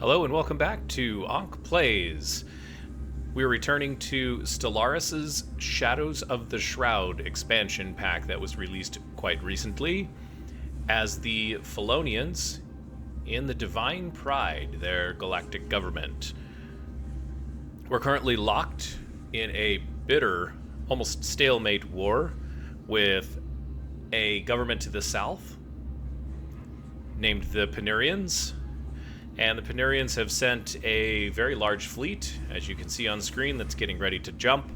Hello and welcome back to Ankh Plays. We're returning to Stellaris' Shadows of the Shroud expansion pack that was released quite recently as the Felonians in the Divine Pryde, their galactic government. We're currently locked in a bitter, almost stalemate war with a government to the south named the Penarians. And the Penarians have sent a very large fleet, as you can see on screen, that's getting ready to jump,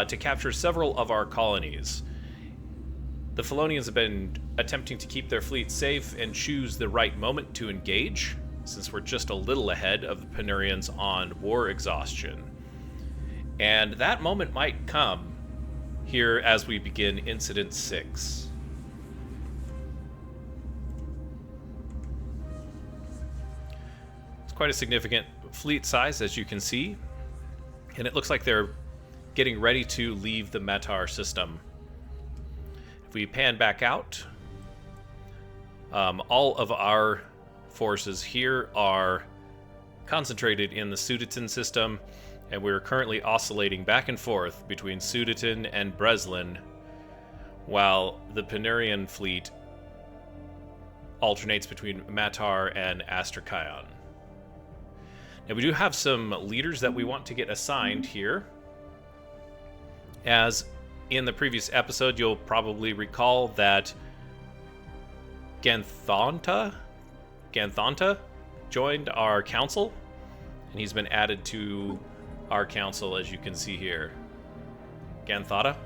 to capture several of our colonies. The Felonians have been attempting to keep their fleet safe and choose the right moment to engage, since we're just a little ahead of the Penarians on war exhaustion. And that moment might come here as we begin Incident 6. Quite a significant fleet size, as you can see, and it looks like they're getting ready to leave the Matar system. If we pan back out, all of our forces here are concentrated in the Sudeton system, and we're currently oscillating back and forth between Sudeton and Breslin, while the Penarian fleet alternates between Matar and Astrakhan. Now, we do have some leaders that we want to get assigned here. As in the previous episode, you'll probably recall that Ganthanta joined our council, and he's been added to our council, as you can see here. Ganthata?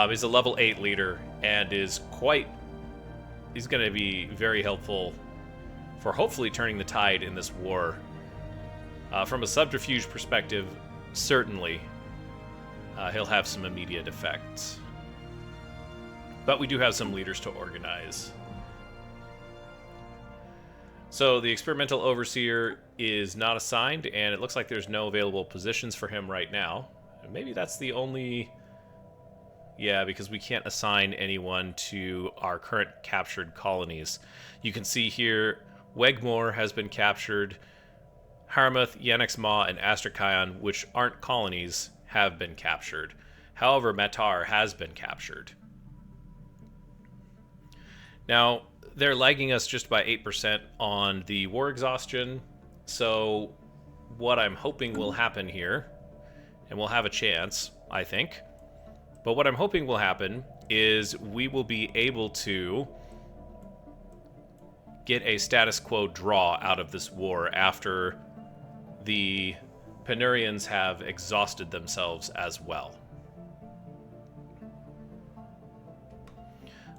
He's a level 8 leader, and he's going to be very helpful for hopefully turning the tide in this war. From a subterfuge perspective, certainly he'll have some immediate effects. But we do have some leaders to organize. So the experimental overseer is not assigned, and it looks like there's no available positions for him right now. And maybe that's the only... Yeah, because we can't assign anyone to our current captured colonies. You can see here Wegmore has been captured. Harmuth, Yenexma, and Astrakhan, which aren't colonies, have been captured. However, Matar has been captured. Now, they're lagging us just by 8% on the war exhaustion, so what I'm hoping will happen here, and we'll have a chance, I think, but what I'm hoping will happen is we will be able to get a status quo draw out of this war after the Penarians have exhausted themselves as well.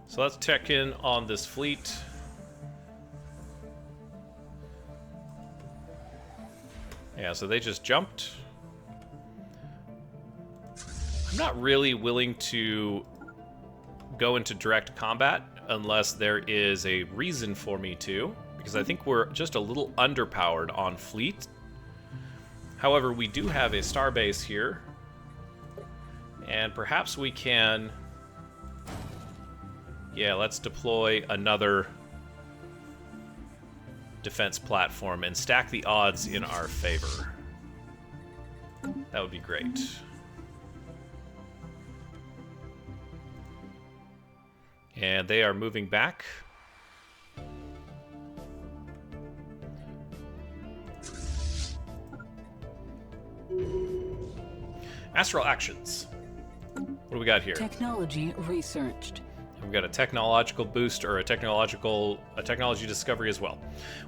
So let's check in on this fleet. Yeah, so they just jumped. I'm not really willing to go into direct combat unless there is a reason for me to, because I think we're just a little underpowered on fleet. However, we do have a starbase here, and perhaps we can... Yeah, let's deploy another defense platform and stack the odds in our favor. That would be great. And they are moving back. Astral actions. What do we got here? Technology researched. We've got a technological boost, or a technology discovery as well.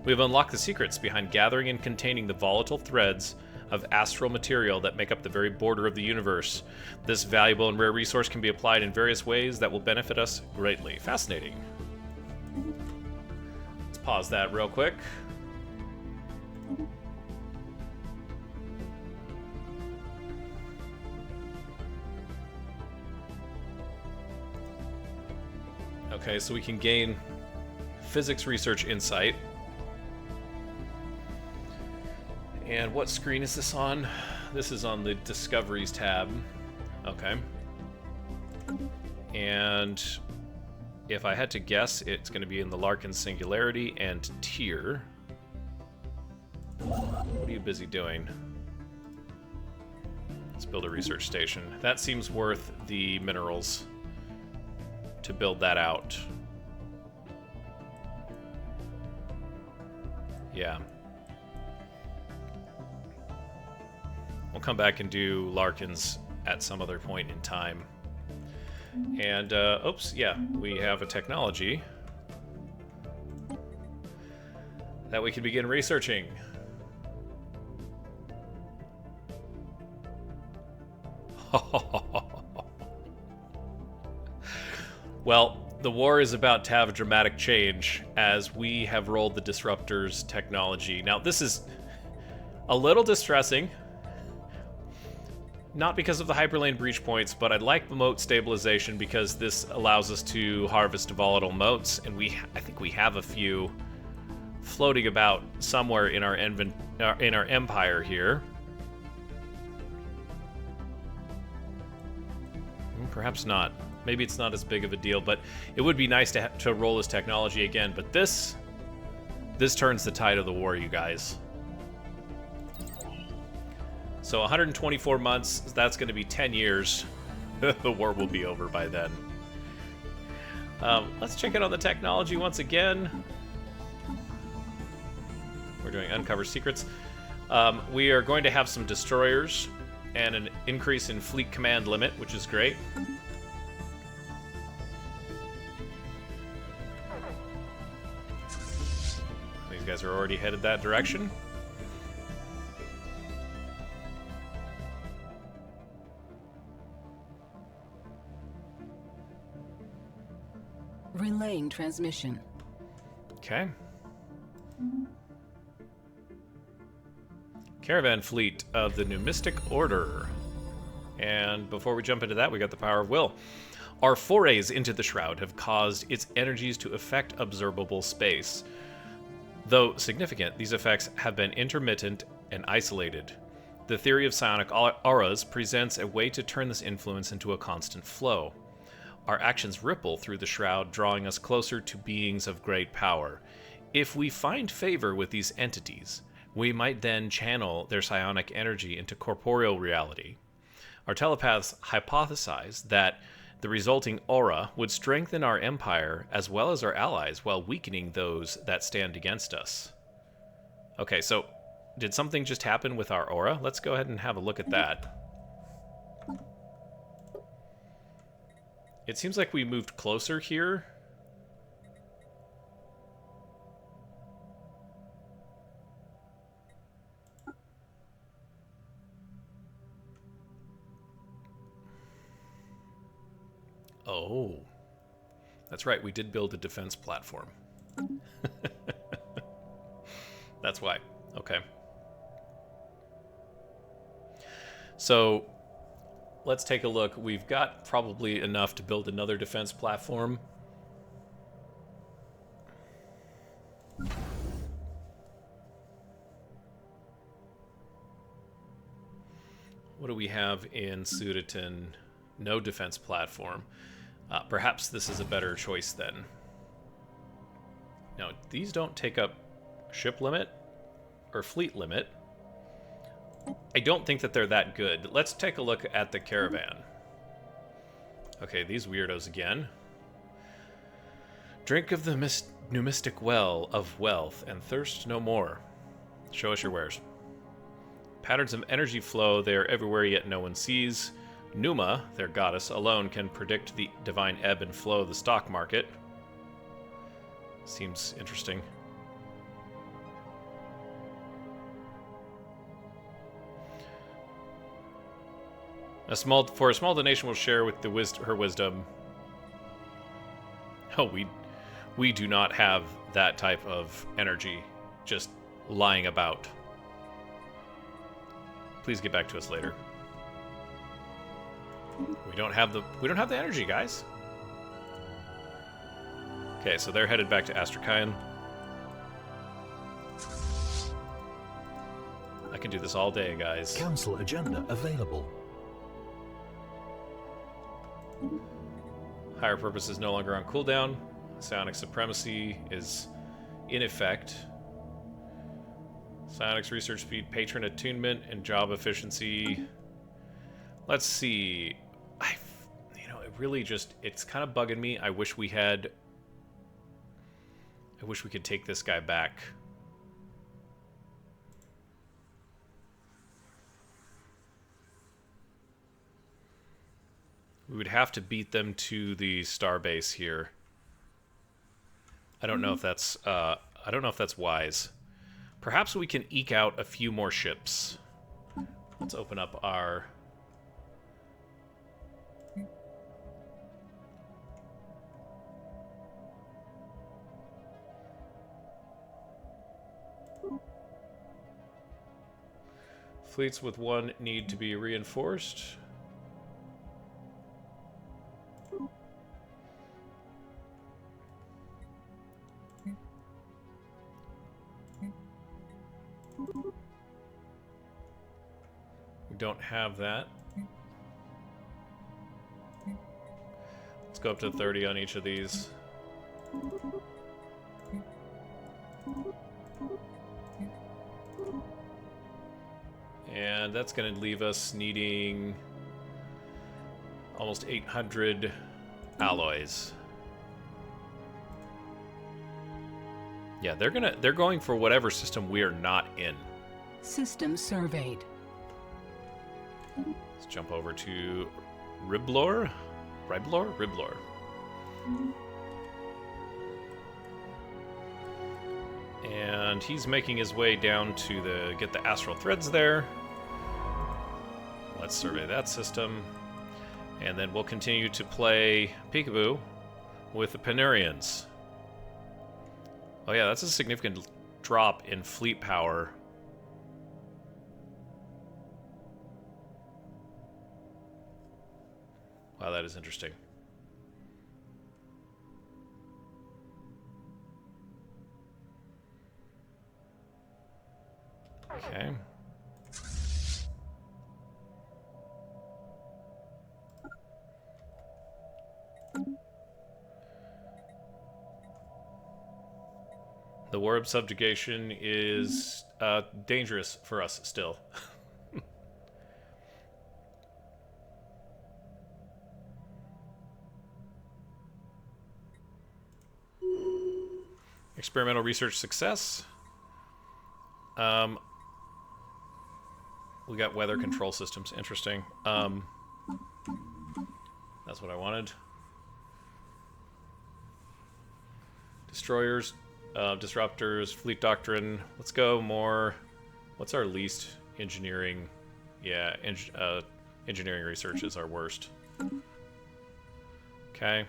We have unlocked the secrets behind gathering and containing the volatile threads of astral material that make up the very border of the universe. This valuable and rare resource can be applied in various ways that will benefit us greatly. Fascinating. Let's pause that real quick. Okay, so we can gain physics research insight. And what screen is this on? This is on the Discoveries tab. Okay. And if I had to guess, it's going to be in the Larkin Singularity and Tier. What are you busy doing? Let's build a research station. That seems worth the minerals to build that out. Yeah. We'll come back and do Larkins at some other point in time. And, oops, yeah, we have a technology that we can begin researching. Well, the war is about to have a dramatic change as we have rolled the Disruptor's technology. Now, this is a little distressing. Not because of the hyperlane breach points, but I like the moat stabilization because this allows us to harvest volatile moats, and I think we have a few floating about somewhere in our empire here. Perhaps not. Maybe it's not as big of a deal, but it would be nice to roll this technology again. But this turns the tide of the war, you guys. So 124 months, that's going to be 10 years. The war will be over by then. Let's check in on the technology once again. We're doing Uncover Secrets. We are going to have some destroyers and an increase in fleet command limit, which is great. These guys are already headed that direction. Relaying transmission. Okay. Caravan fleet of the Numistic Order. And before we jump into that, we got the Power of Will. Our forays into the Shroud have caused its energies to affect observable space. Though significant, these effects have been intermittent and isolated. The theory of psionic auras presents a way to turn this influence into a constant flow. Our actions ripple through the Shroud, drawing us closer to beings of great power. If we find favor with these entities, we might then channel their psionic energy into corporeal reality. Our telepaths hypothesize that the resulting aura would strengthen our empire as well as our allies while weakening those that stand against us. Okay, so did something just happen with our aura? Let's go ahead and have a look at that. It seems like we moved closer here. Oh. That's right, we did build a defense platform. That's why. Okay. So let's take a look. We've got probably enough to build another defense platform. What do we have in Sudatin? No defense platform. Perhaps this is a better choice then. Now, these don't take up ship limit or fleet limit. I don't think that they're that good. Let's take a look at the caravan. Okay, these weirdos again. Drink of the numistic well of wealth and thirst no more. Show us your wares. Patterns of energy flow, they are everywhere yet no one sees. Numa, their goddess, alone can predict the divine ebb and flow of the stock market. Seems interesting. For a small donation, will share with her wisdom. Oh, we do not have that type of energy just lying about. Please get back to us later. We don't have the energy, guys. Okay, so they're headed back to Astrakhan. I can do this all day, guys. Council agenda available. Higher purpose is no longer on cooldown. Psionic supremacy is in effect. Psionics research speed, patron attunement, and job efficiency. Let's see. It really just, it's kind of bugging me. I wish we could take this guy back. We would have to beat them to the starbase here. I don't know if that's wise. Perhaps we can eke out a few more ships. Let's open up our fleets with one need to be reinforced. We don't have that. Let's go up to 30 on each of these. And that's going to leave us needing almost 800 alloys. Yeah, they're going for whatever system we are not in. System surveyed. Let's jump over to Riblor. Riblor. And he's making his way down to get the astral threads there. Let's survey that system. And then we'll continue to play Peekaboo with the Penurians. Oh yeah, that's a significant drop in fleet power. Wow, that is interesting. Okay. The war of subjugation is dangerous for us still. Experimental research success. We got weather control systems. Interesting. That's what I wanted. Destroyers, disruptors, fleet doctrine. Let's go more. What's our least? Engineering. Yeah, engineering research is our worst. Okay.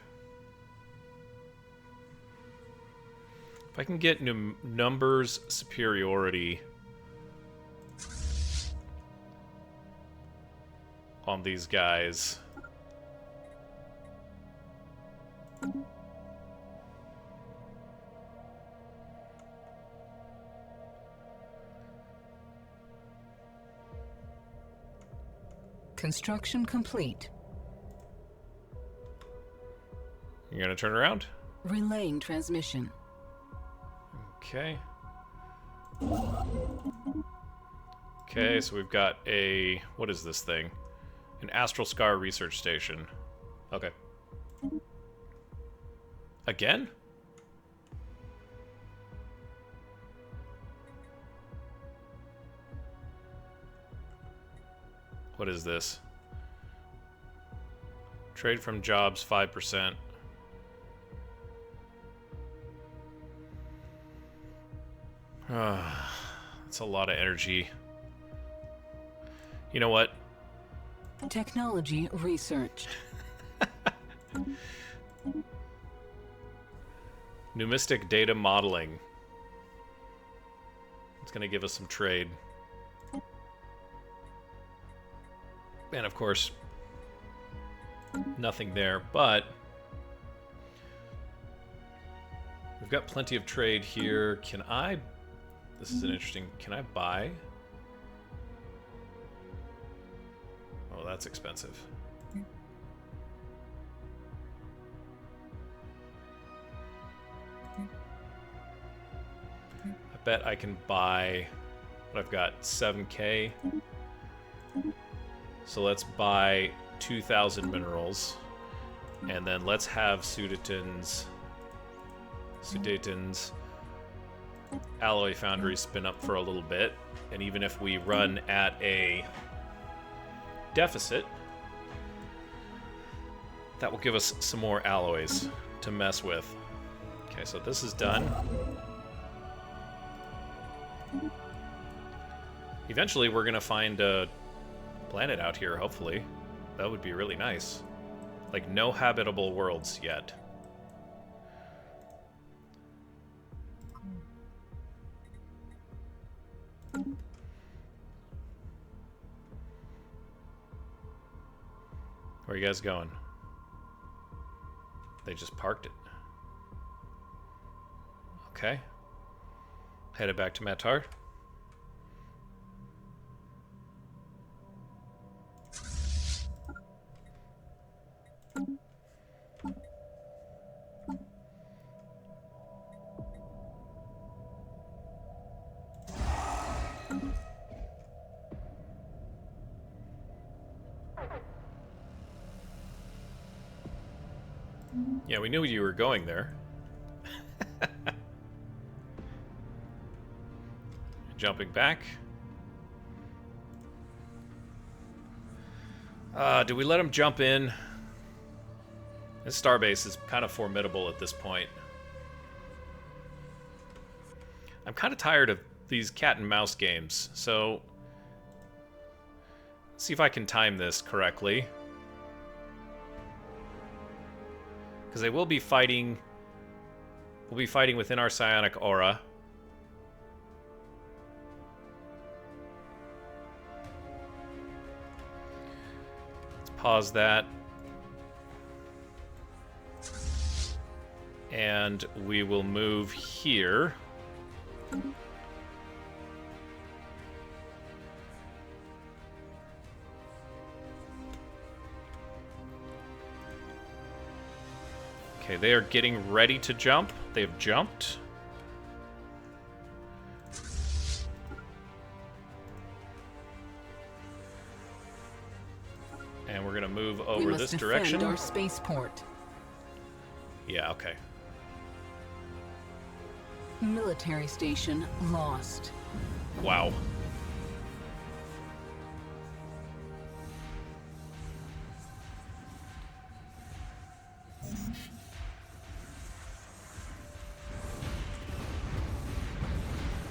If I can get numbers superiority on these guys. Construction complete. You're gonna turn around? Relaying transmission. Okay. Okay, so we've got a... what is this thing? An Astral Scar research station. Okay. Again? What is this? Trade from jobs 5%. That's a lot of energy. You know what? Technology researched. Numistic data modeling. It's going to give us some trade. And of course, nothing there, but we've got plenty of trade here. Can I... this is an interesting... can I buy? Oh, that's expensive. bet I can buy... What I've got, 7k. So let's buy 2,000 minerals. And then let's have Sudeten's alloy foundry spin up for a little bit. And even if we run at a deficit, that will give us some more alloys to mess with. Okay, so this is done. Eventually we're gonna find a planet out here, hopefully. That would be really nice. Like, no habitable worlds yet. Where are you guys going? They just parked it. Okay. Headed back to Matar. Yeah, we knew you were going there. Jumping back. Do we let him jump in? This starbase is kind of formidable at this point. I'm kind of tired of these cat and mouse games, so let's see if I can time this correctly. Because they will be fighting. We'll be fighting within our psionic aura. Let's pause that. And we will move here. Okay, they are getting ready to jump. They've jumped. And we're gonna move over this direction. We must defend our spaceport. Yeah, okay. Military station lost. Wow.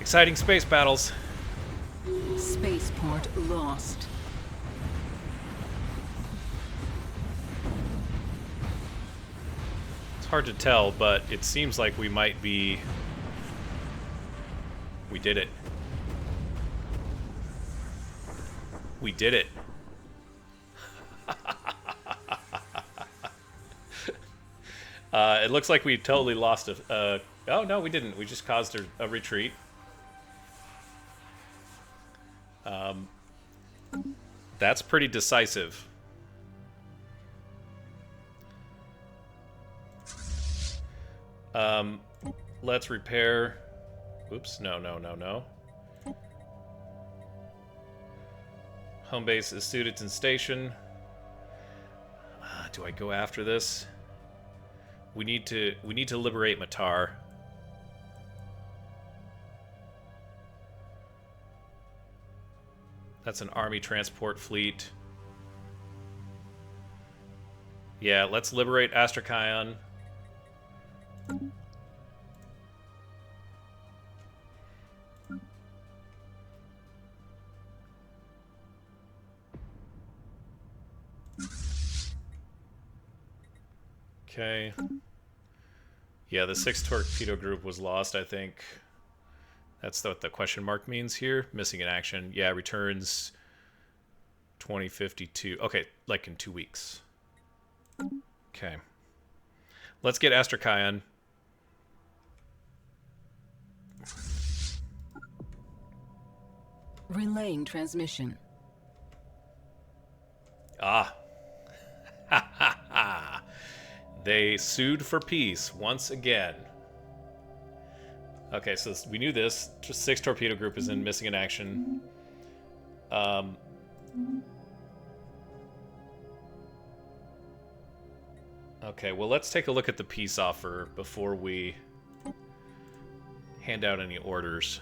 Exciting space battles. Spaceport lost. It's hard to tell, but it seems like we might be... We did it. We did it. It looks like we totally lost a... oh, no, we didn't. We just caused a retreat. That's pretty decisive. Let's repair... Oops, no. Home base is Sudeton Station. Do I go after this? We need to liberate Matar. That's an army transport fleet. Yeah, let's liberate Astrakhan. Okay. Yeah, the 6th torpedo group was lost, I think. That's what the question mark means here. Missing in action. Yeah, returns 2052. Okay, like in 2 weeks. Okay. Let's get Astrakhan. Relaying transmission. Ah. Ha ha ha. They sued for peace once again. Okay, so we knew this. Just 6 torpedo group is in missing in action. Okay, well, let's take a look at the peace offer before we hand out any orders.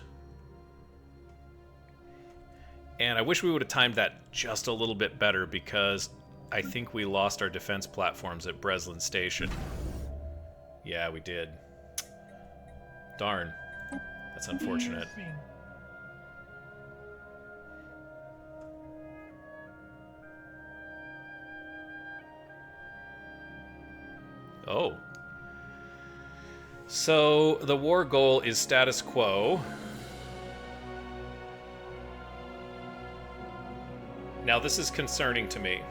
And I wish we would have timed that just a little bit better, because I think we lost our defense platforms at Breslin Station. Yeah, we did. Darn. That's unfortunate. Oh. So, the war goal is status quo. Now, this is concerning to me,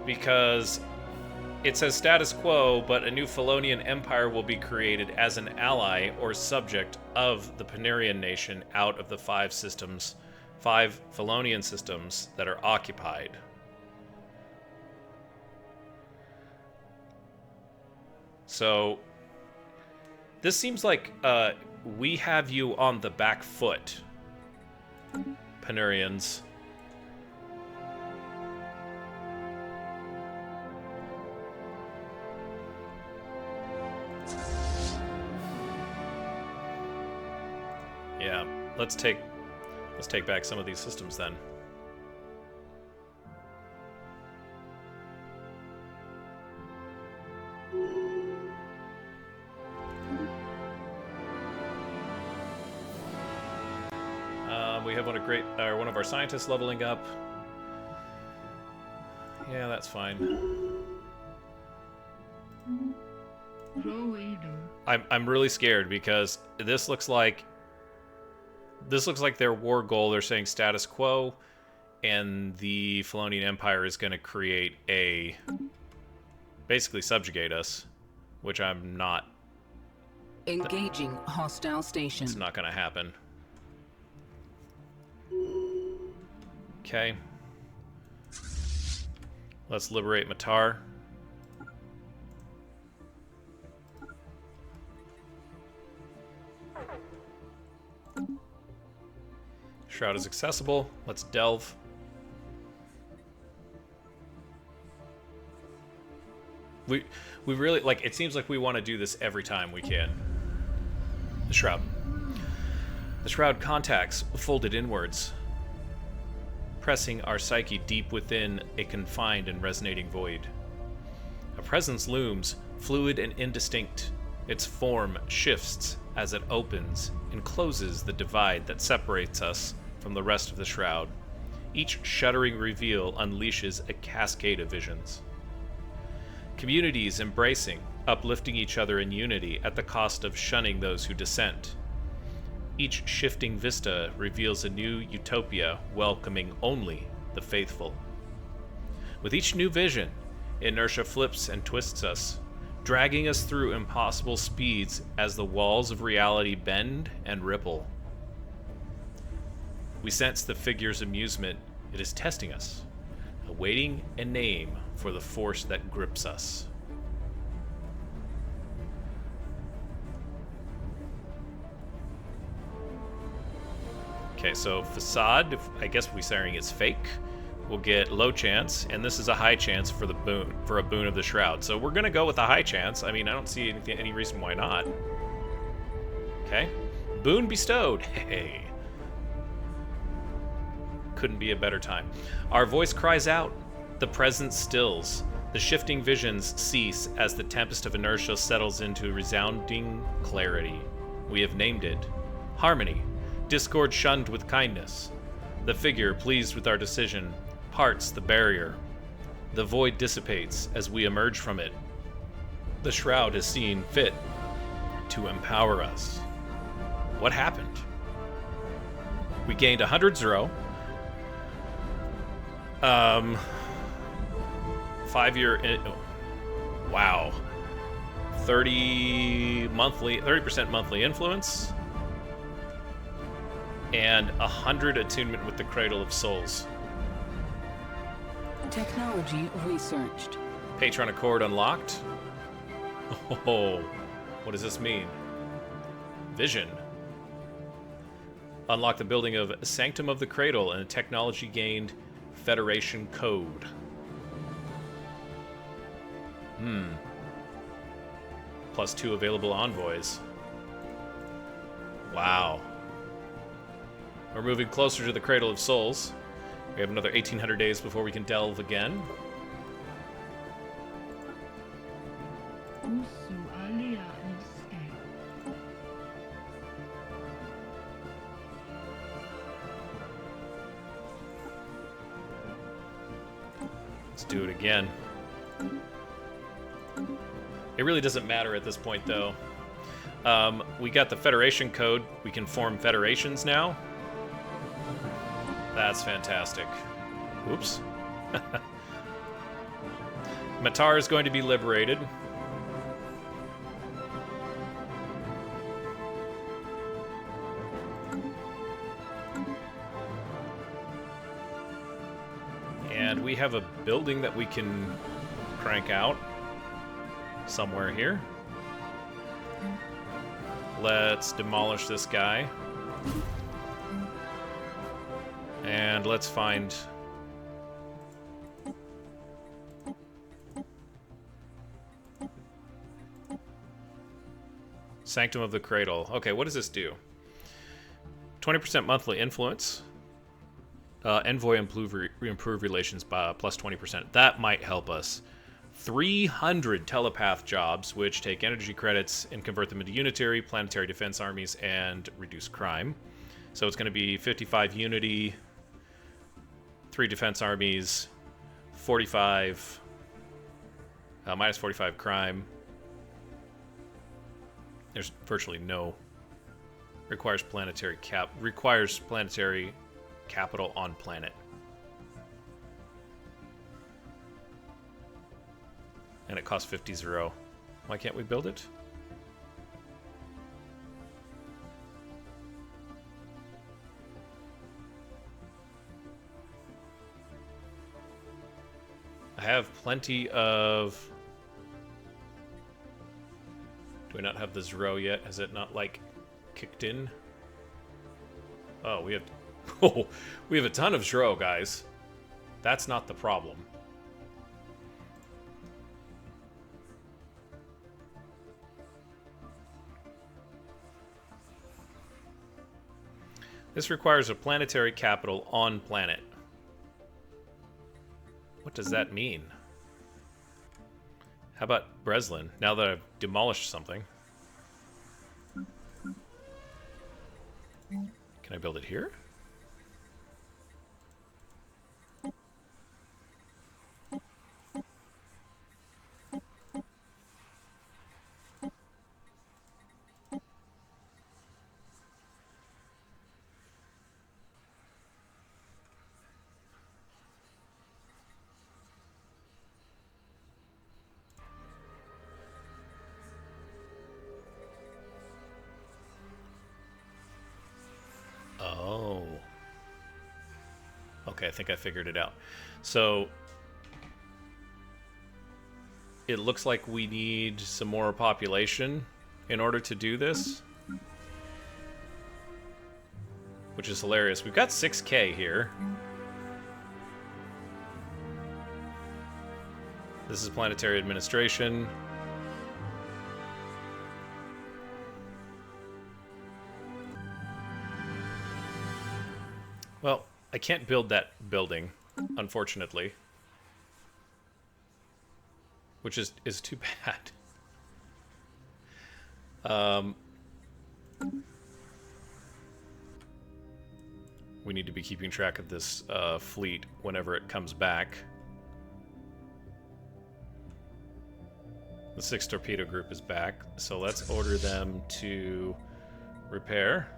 because it says status quo, but a new Felonian empire will be created as an ally or subject of the Panarian nation out of the 5 Felonian systems that are occupied. So, this seems like we have you on the back foot, Panarians. Yeah, let's take back some of these systems then. We have one of our scientists leveling up. Yeah, that's fine. I'm really scared, because this looks like their war goal. They're saying status quo, and the Felonian Empire is going to create basically subjugate us, which I'm not. Engaging hostile station. It's not going to happen. Okay. Let's liberate Matar. Shroud is accessible. Let's delve. We really, like, it seems like we want to do this every time we can. The Shroud. The Shroud contacts folded inwards, pressing our psyche deep within a confined and resonating void. A presence looms, fluid and indistinct. Its form shifts as it opens and closes the divide that separates us from the rest of the Shroud. Each shuddering reveal unleashes a cascade of visions. Communities embracing, uplifting each other in unity at the cost of shunning those who dissent. Each shifting vista reveals a new utopia welcoming only the faithful. With each new vision, inertia flips and twists us, dragging us through impossible speeds as the walls of reality bend and ripple. We sense the figure's amusement. It is testing us, awaiting a name for the force that grips us. Okay, so Facade, I guess we're saying it's fake. We'll get low chance, and this is a high chance for the boon, for a boon of the Shroud. So we're gonna go with a high chance. I mean, I don't see any reason why not. Okay, boon bestowed. Hey, couldn't be a better time. Our voice cries out. The presence stills. The shifting visions cease as the tempest of inertia settles into resounding clarity. We have named it Harmony. Discord shunned with kindness. The figure, pleased with our decision, parts the barrier. The void dissipates as we emerge from it. The Shroud is seen fit to empower us. What happened? We gained 100-0. 5-year. Wow. 30% monthly influence. And 100 attunement with the Cradle of Souls. Technology researched. Patron Accord unlocked. Oh, what does this mean? Vision. Unlock the building of Sanctum of the Cradle and a technology gained Federation code. +2 available envoys. Wow. We're moving closer to the Cradle of Souls. We have another 1800 days before we can delve again. Let's do it again. It really doesn't matter at this point, though. We got the Federation code. We can form federations now. That's fantastic. Oops. Matar is going to be liberated. And we have a building that we can crank out somewhere here. Let's demolish this guy. And let's find... Sanctum of the Cradle. Okay, what does this do? 20% monthly influence. Envoy improve relations by plus 20%. That might help us. 300 telepath jobs, which take energy credits and convert them into unitary, planetary defense armies, and reduce crime. So it's going to be 55 unity, 3 defense armies, 45, minus 45 crime. There's virtually no. Requires planetary capital on planet. And it costs 50-0. Why can't we build it? I have plenty of... Do I not have the 0 yet? Has it not, like, kicked in? Oh, we have... Oh, we have a ton of 0, guys. That's not the problem. This requires a planetary capital on planet. What does that mean? How about Breslin, now that I've demolished something? Can I build it here? Oh. Okay, I think I figured it out. So, it looks like we need some more population in order to do this. Which is hilarious. We've got 6K here. This is planetary administration. Well, I can't build that building, unfortunately. Which is too bad. We need to be keeping track of this fleet whenever it comes back. The 6th torpedo group is back, so let's order them to repair.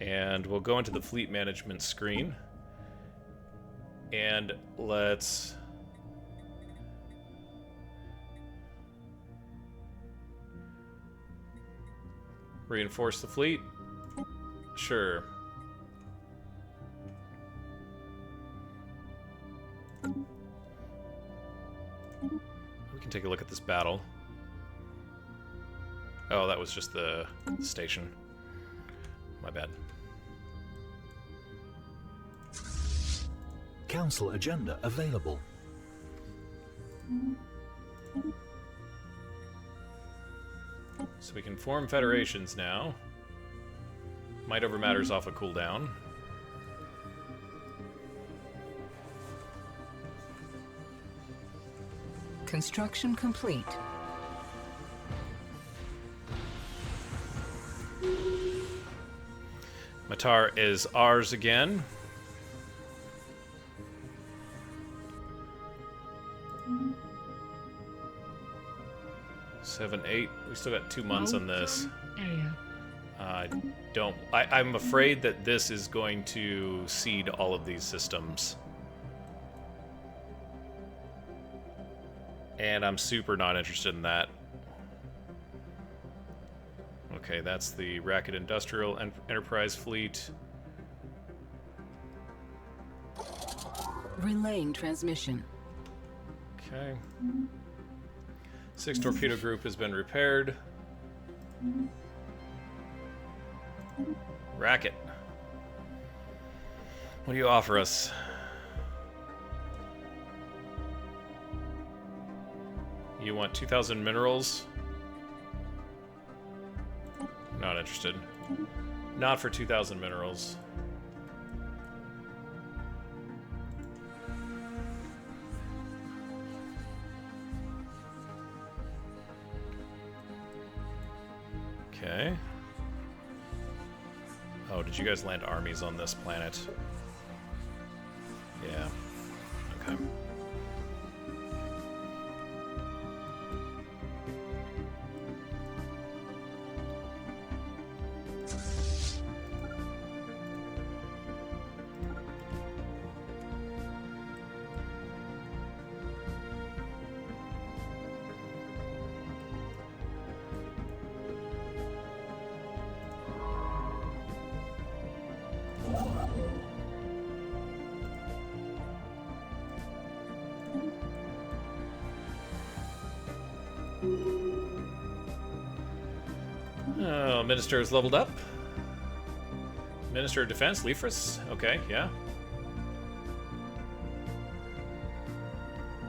And we'll go into the fleet management screen. And let's... reinforce the fleet? Sure. We can take a look at this battle. Oh, that was just the station. My bad. Council agenda available. So we can form federations now. Might over matters off a cooldown. Construction complete. Matar is ours again. Seven, 8. We still got 2 months on this. I'm afraid that this is going to seed all of these systems. And I'm super not interested in that. Okay, that's the Racket Industrial Enterprise fleet. Relaying transmission. Okay. 6 torpedo group has been repaired. Racket. What do you offer us? You want 2,000 minerals? Not interested. Not for 2,000 minerals. Okay. Oh, did you guys land armies on this planet? Yeah. Okay. Oh, Minister is leveled up. Minister of Defense, Lyra. Okay, yeah.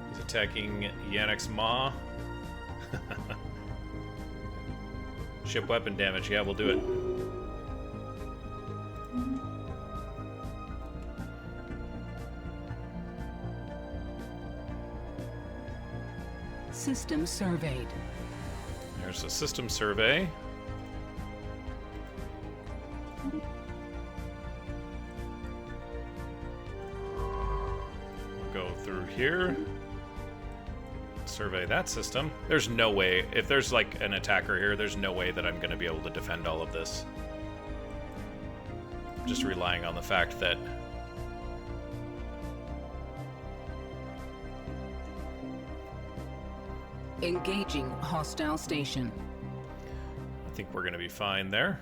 He's attacking Yannick's Maw. Ship weapon damage, yeah, we'll do it. System surveyed. There's a system survey. Go through here. Survey that system. There's no way, if there's like an attacker here, there's no way that I'm going to be able to defend all of this. I'm just relying on the fact that Engaging hostile station. I think we're going to be fine there.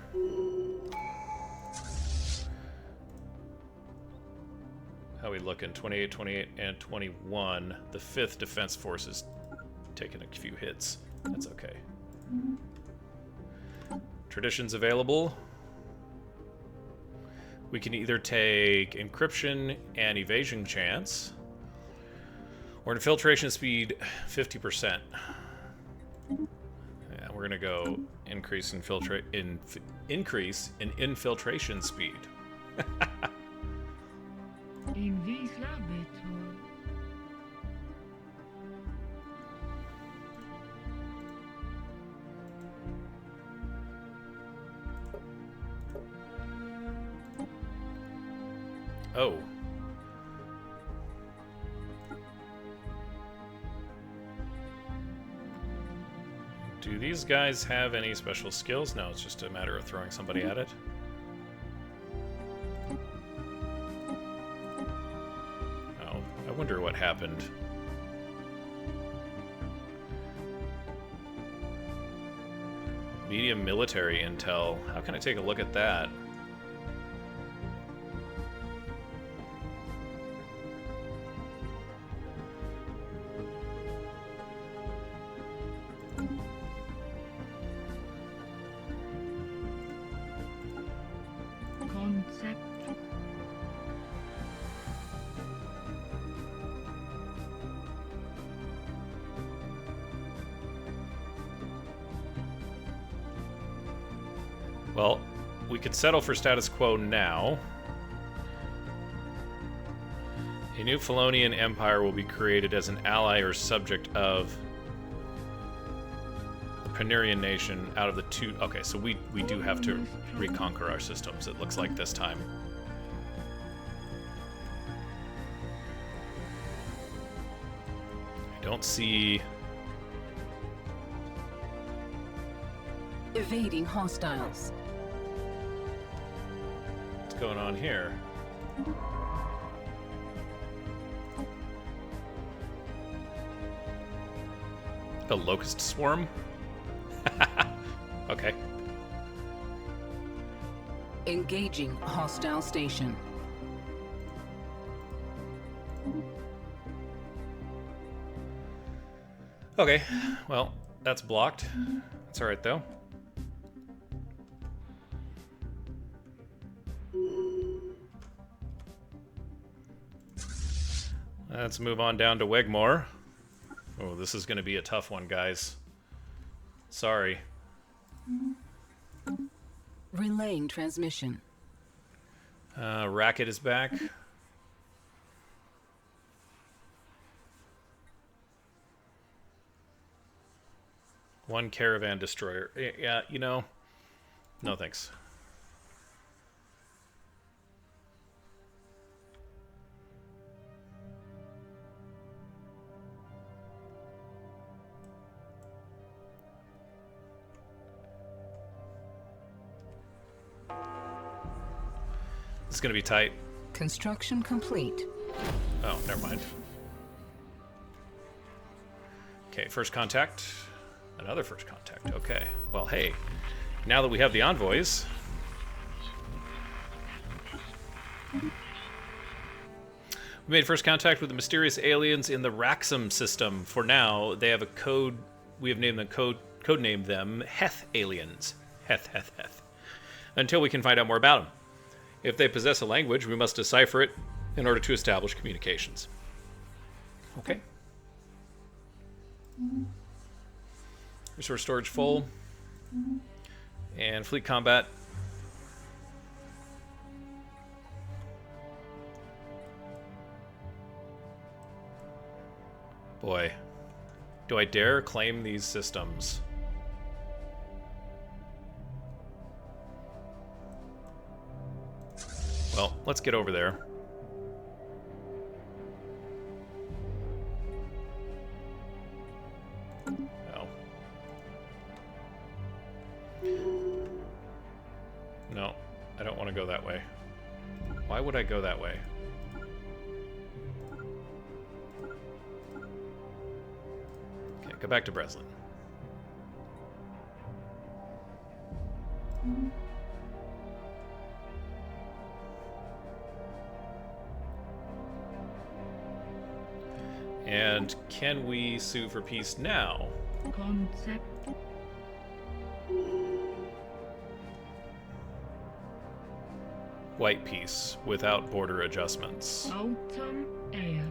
How we looking? 28, 28, and 21. The 5th Defense Force is taking a few hits. That's okay. Traditions available. We can either take encryption and evasion chance, or infiltration speed 50%. Yeah, we're gonna go increase in infiltration speed. Oh. Do these guys have any special skills? No, it's just a matter of throwing somebody at it. Oh, I wonder what happened. Medium military intel. How can I take a look at that? Well, we could settle for status quo now. A new Felonian empire will be created as an ally or subject of the Panirian nation out of the two... Okay, so we do have to reconquer our systems, it looks like this time. I don't see... Evading hostiles. What's going on here? The locust swarm? Okay. Engaging hostile station. Okay, well, that's blocked. That's alright, though. Let's move on down to Wegmore. Oh, this is going to be a tough one, guys. Sorry. Relaying transmission. Racket is back. One caravan destroyer. Yeah, you know, no thanks. This is going to be tight. Construction complete. Oh, never mind. Okay, first contact. Another first contact. Okay. Well, hey, now that we have the envoys... We made first contact with the mysterious aliens in the Raxum system. For now, they have a code... We have named them codenamed them Heth aliens. Heth. Until we can find out more about them. If they possess a language, we must decipher it in order to establish communications. Okay. Resource storage full. And fleet combat. Boy. Do I dare claim these systems? Well, let's get over there. No. No, I don't want to go that way. Why would I go that way? Okay, go back to Breslin. And can we sue for peace now? Concept. White peace without border adjustments. Autumn air.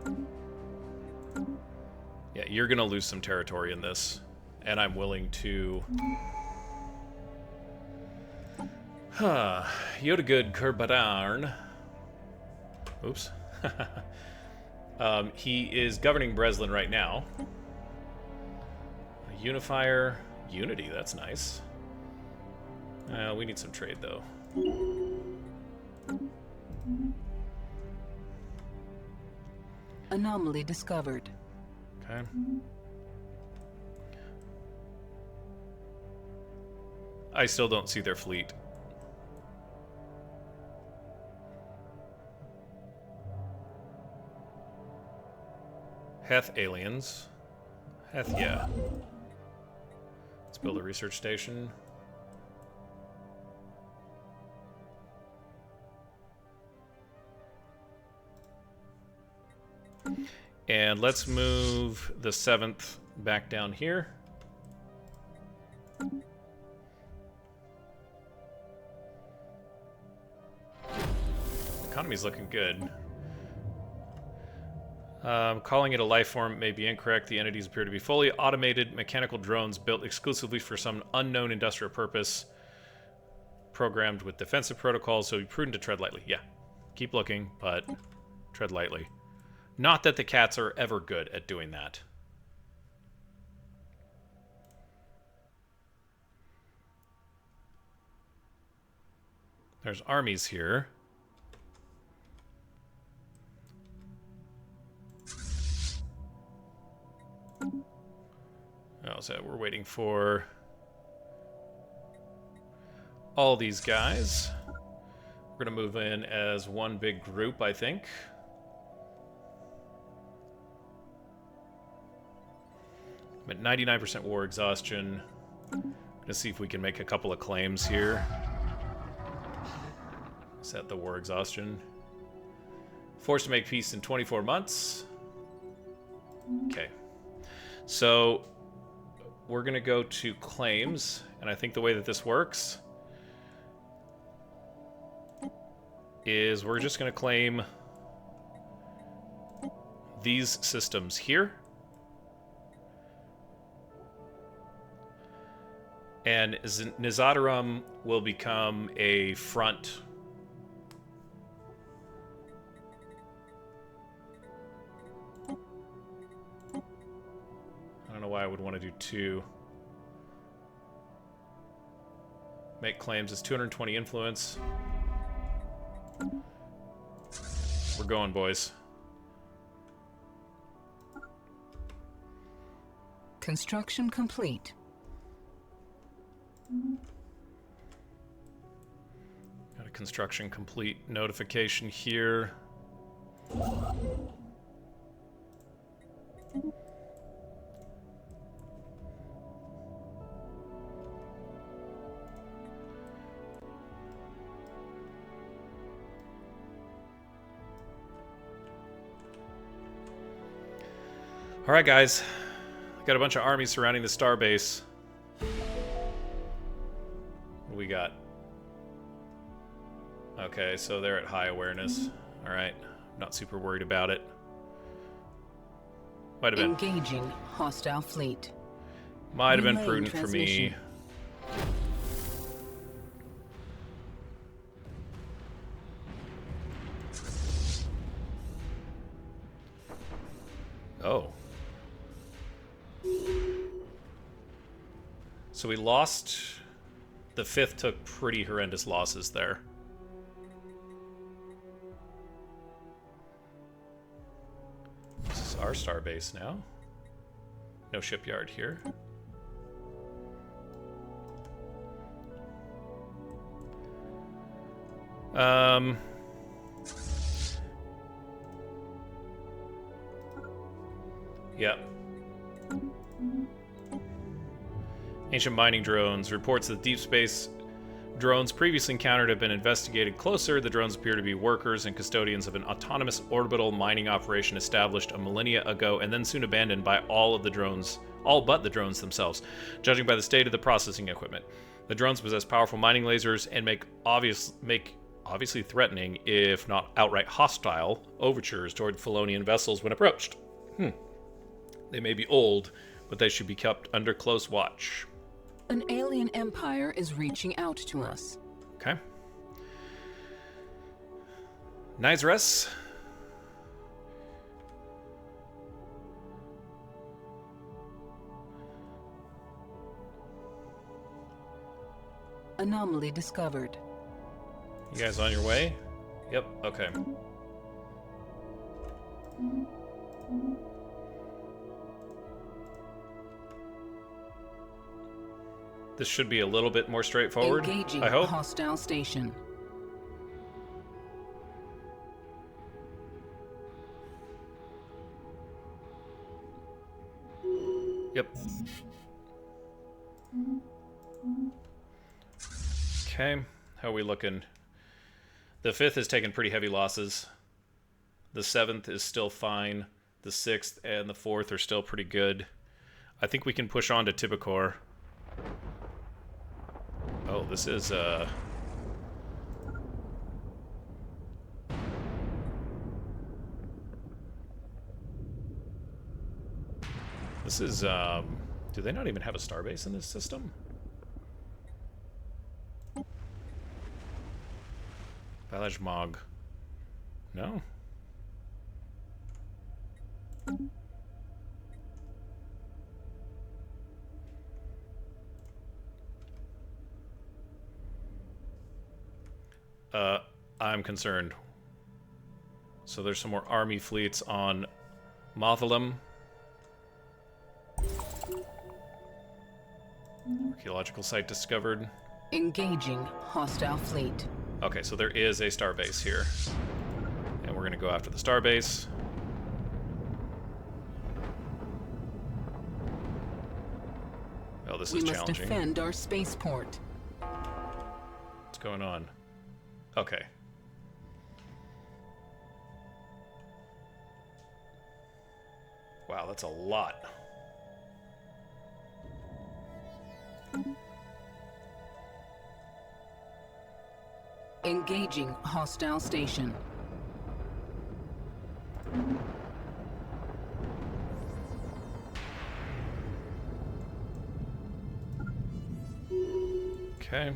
Yeah, you're gonna lose some territory in this, and I'm willing to. Yodagood Kurbadarn. Oops. He is governing Breslin right now. A unifier. Unity, that's nice. We need some trade, though. Anomaly discovered. Okay. I still don't see their fleet. Heth aliens. Heth, yeah. Let's build a research station. And let's move the 7th back down here. Economy's looking good. Calling it a life form may be incorrect. The entities appear to be fully automated mechanical drones built exclusively for some unknown industrial purpose. programmed with defensive protocols, so be prudent to tread lightly. Yeah, keep looking, but tread lightly. Not that the cats are ever good at doing that. There's armies here. Oh, so we're waiting for all these guys. We're going to move in as one big group, I think. I'm at 99% war exhaustion. I'm going to see if we can make a couple of claims here. Set the war exhaustion. Forced to make peace in 24 months. Okay. So we're going to go to claims, and I think the way that this works is we're just going to claim these systems here. And Nizadarum will become a front. I don't know why I would want to do two. Make claims as 220 influence. We're going, boys. Construction complete. Got a construction complete notification here. Alright, guys. Got a bunch of armies surrounding the starbase. What do we got? Okay, so they're at high awareness. Alright. Not super worried about it. Might have been. Engaging hostile fleet. Might have been Relaying prudent for me. Oh. So we lost... The 5th took pretty horrendous losses there. This is our starbase now. No shipyard here. Yep. Ancient mining drones. Reports that deep space drones previously encountered have been investigated closer. The drones appear to be workers and custodians of an autonomous orbital mining operation established a millennia ago and then soon abandoned by all but the drones themselves, judging by the state of the processing equipment. The drones possess powerful mining lasers and make obviously threatening, if not outright hostile, overtures toward Felonian vessels when approached. They may be old, but they should be kept under close watch. An alien empire is reaching out to us. Okay. Nizres. Anomaly discovered. You guys on your way? Yep, okay. This should be a little bit more straightforward, Engaging I hope. hostile station. Yep. Okay, how are we looking? The 5th has taken pretty heavy losses. The 7th is still fine. The 6th and the 4th are still pretty good. I think we can push on to Tibicor. Oh, this is, This is, do they not even have a starbase in this system? Silage Mog. No? I'm concerned. So there's some more army fleets on Mothalem. Archaeological site discovered. Engaging hostile fleet. Okay, so there is a starbase here. And we're going to go after the starbase. Oh, this is We must challenging. defend our spaceport. What's going on? Okay. Wow, that's a lot. Engaging hostile station. Okay.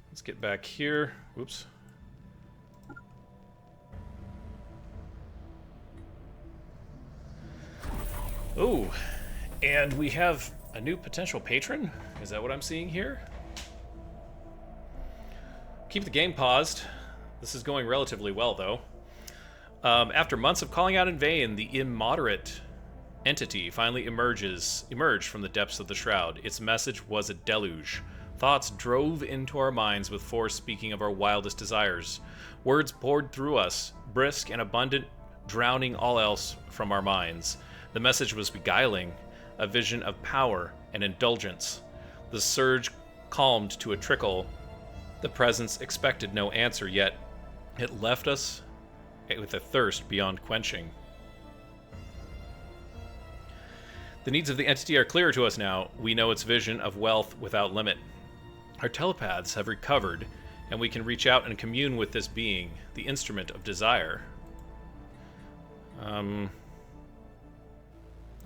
Let's get back here. Whoops. Ooh, and we have a new potential patron? Is that what I'm seeing here? Keep the game paused. This is going relatively well, though. After months of calling out in vain, the immoderate entity finally emerged from the depths of the Shroud. Its message was a deluge. Thoughts drove into our minds with force, speaking of our wildest desires. Words poured through us, brisk and abundant, drowning all else from our minds. The message was beguiling, a vision of power and indulgence. The surge calmed to a trickle. The presence expected no answer, yet it left us with a thirst beyond quenching. The needs of the entity are clear to us now. We know its vision of wealth without limit. Our telepaths have recovered, and we can reach out and commune with this being, the instrument of desire. I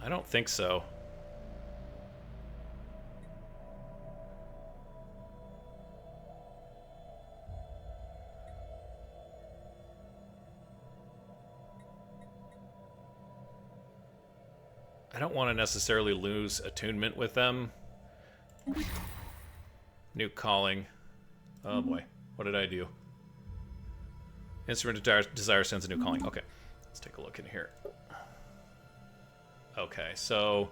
don't think so. I don't want to necessarily lose attunement with them. New calling. Oh boy, what did I do? Instrument of desire sends a new calling. Okay, let's take a look in here. Okay, so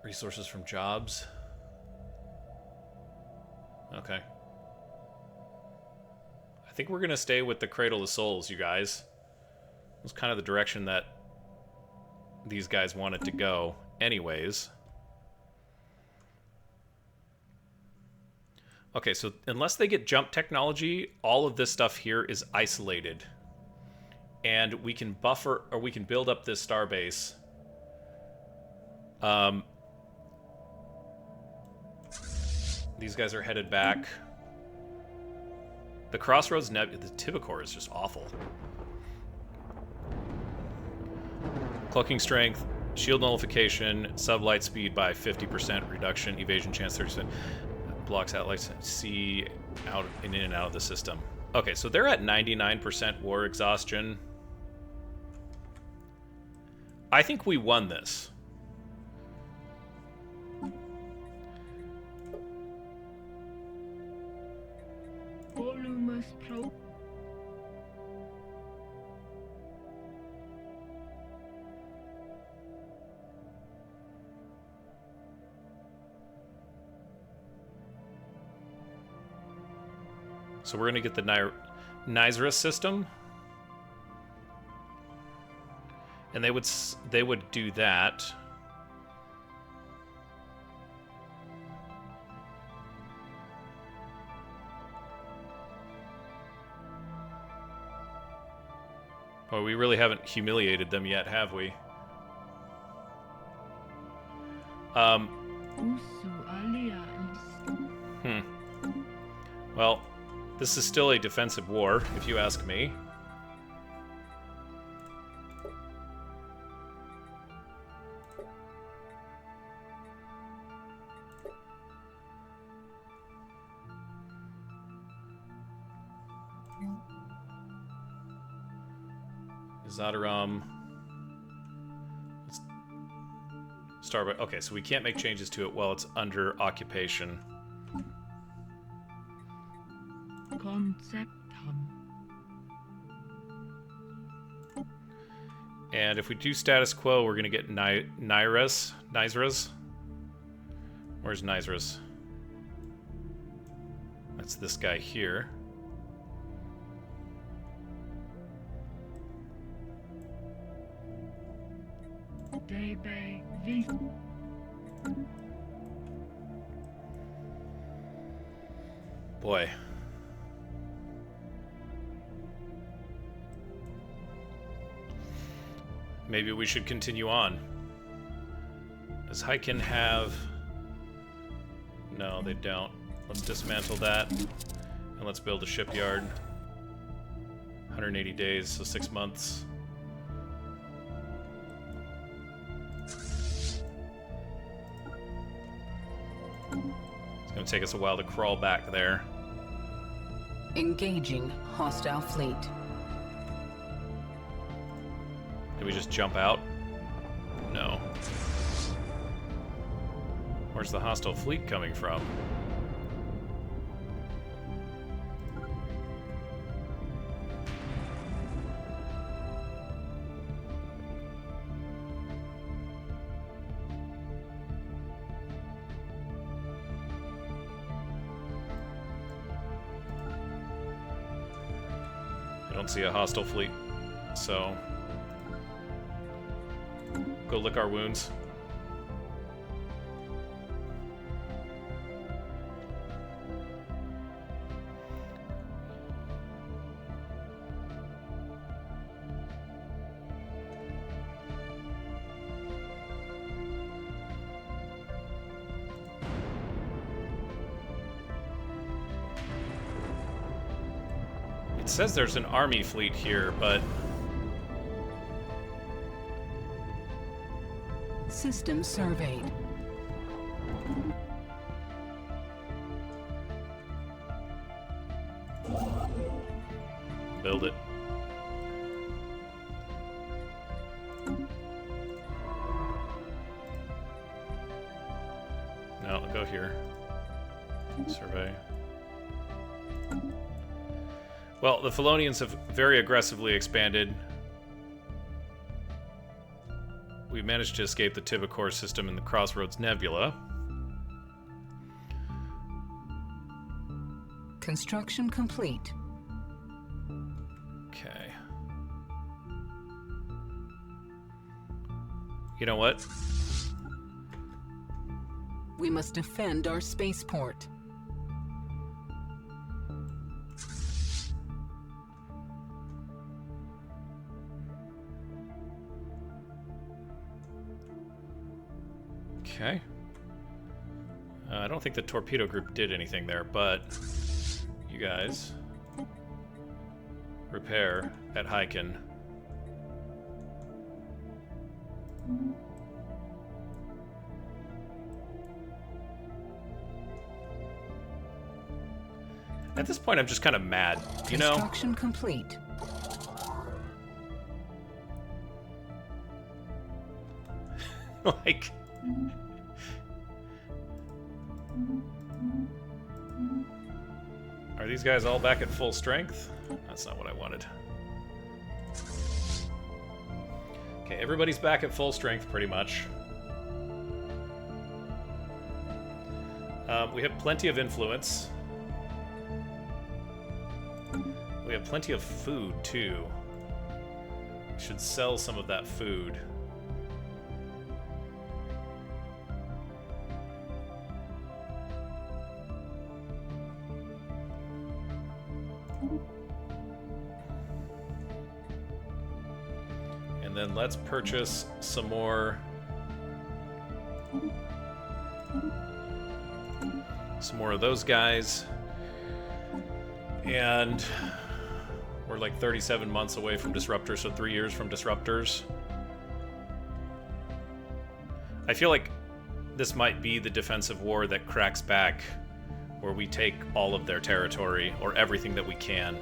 resources from jobs. Okay. I think we're gonna stay with the Cradle of Souls, you guys. It was kind of the direction that these guys wanted to go anyways. Okay, so unless they get jump technology, all of this stuff here is isolated. And we can buffer, or we can build up this starbase. These guys are headed back. The Crossroads the Tibicor is just awful. Cloaking strength, shield nullification, sublight speed by 50% reduction, evasion chance 30%, blocks satellites, see out in and out of the system. Okay, so they're at 99% war exhaustion. I think we won this. So we're going to get the Nysra system. And they would do that. Oh, we really haven't humiliated them yet, have we? Well, this is still a defensive war, if you ask me. Zadaram. Starbucks. Okay, so we can't make changes to it while it's under occupation. Conceptum. And if we do status quo, we're gonna get Nyra's. Where's Nyra's? That's this guy here. Debe vis. Boy. Maybe we should continue on. Does Hyken have... No, they don't. Let's dismantle that. And let's build a shipyard. 180 days, so 6 months. It's gonna take us a while to crawl back there. Engaging hostile fleet. Did we just jump out? No. Where's the hostile fleet coming from? I don't see a hostile fleet, so go lick our wounds. It says there's an army fleet here, but System surveyed. build it. No, go here. Survey. Well, the Felonians have very aggressively expanded. We managed to escape the Tibicor system in the Crossroads Nebula. Construction complete. Okay. You know what? We must defend our spaceport. Okay. I don't think the torpedo group did anything there, but you guys repair at Hyken. At this point, I'm just kind of mad, you know? Construction complete. Like... Are these guys all back at full strength? That's not what I wanted. Okay, everybody's back at full strength, pretty much. We have plenty of influence. We have plenty of food, too. We should sell some of that food. And then let's purchase some more of those guys. And we're like 37 months away from disruptors, so 3 years from disruptors. I feel like this might be the defensive war that cracks back, where we take all of their territory, or everything that we can.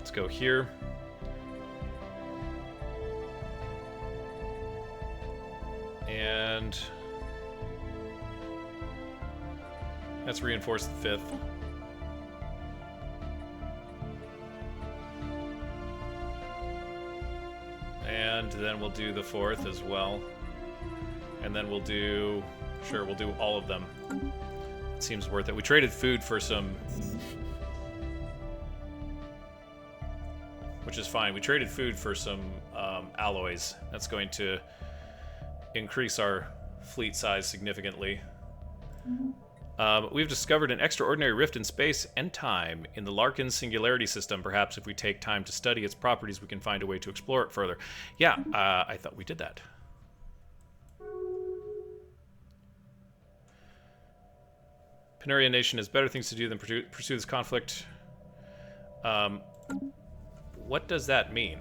Let's go here. And let's reinforce the 5th. And then we'll do the 4th as well. And then we'll do... Sure, we'll do all of them. It seems worth it. We traded food for some... Which is fine. We traded food for some alloys. That's going to increase our fleet size significantly. We've discovered an extraordinary rift in space and time in the Larkin Singularity System. Perhaps if we take time to study its properties, we can find a way to explore it further. Yeah, I thought we did that. Panarian Nation has better things to do than pursue this conflict. What does that mean?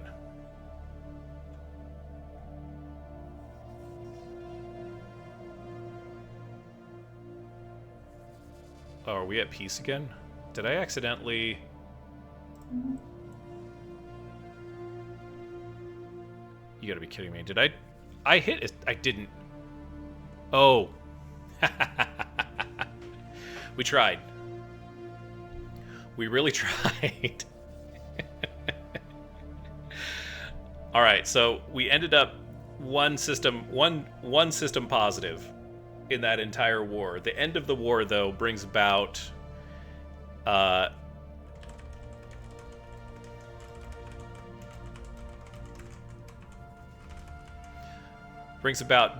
Oh, are we at peace again? Did I accidentally... You gotta be kidding me. Did I hit it? I didn't. Oh. We tried. We really tried. All right, so we ended up one system positive in that entire war. The end of the war, though, brings about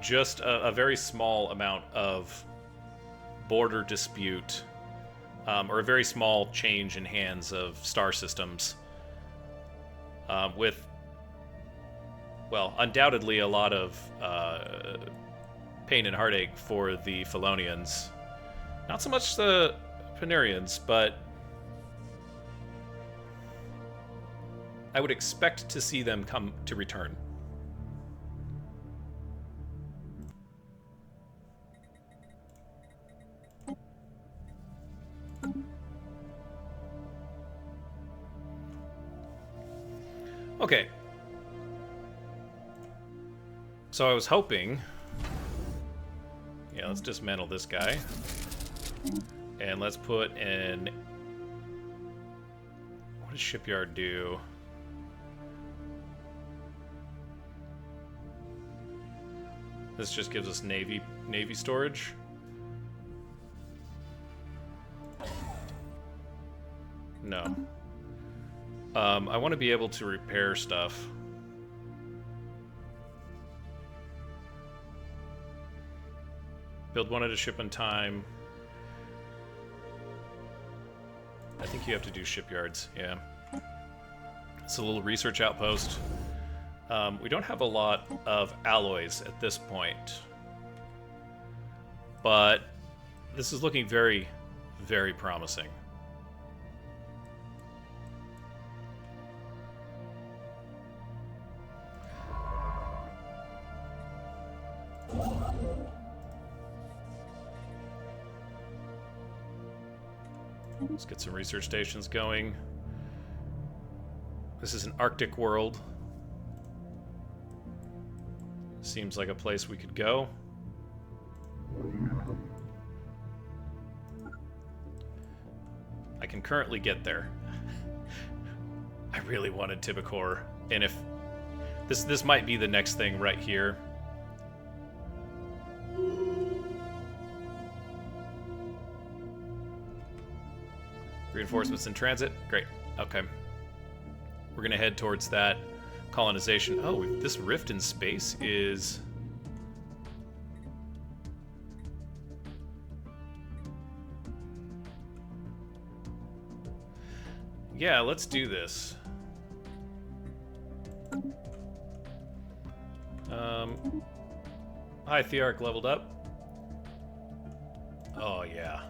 just a very small amount of border dispute, or a very small change in hands of star systems, with, well, undoubtedly a lot of pain and heartache for the Felonians. Not so much the Panarians, but I would expect to see them come to return. Okay. So I was hoping... Yeah, let's dismantle this guy. And let's put in... What does Shipyard do? This just gives us Navy storage. No. I want to be able to repair stuff. Build one at a ship in time. I think you have to do shipyards, yeah. It's a little research outpost. We don't have a lot of alloys at this point. But this is looking very, very promising. Let's get some research stations going. This is an Arctic world. Seems like a place we could go. I can currently get there. I really wanted Tibicor, and if this might be the next thing right here. Reinforcements in transit. Great. Okay. We're going to head towards that colonization. Oh, this rift in space is... Yeah, let's do this. Hi, Thearch leveled up. Oh, yeah.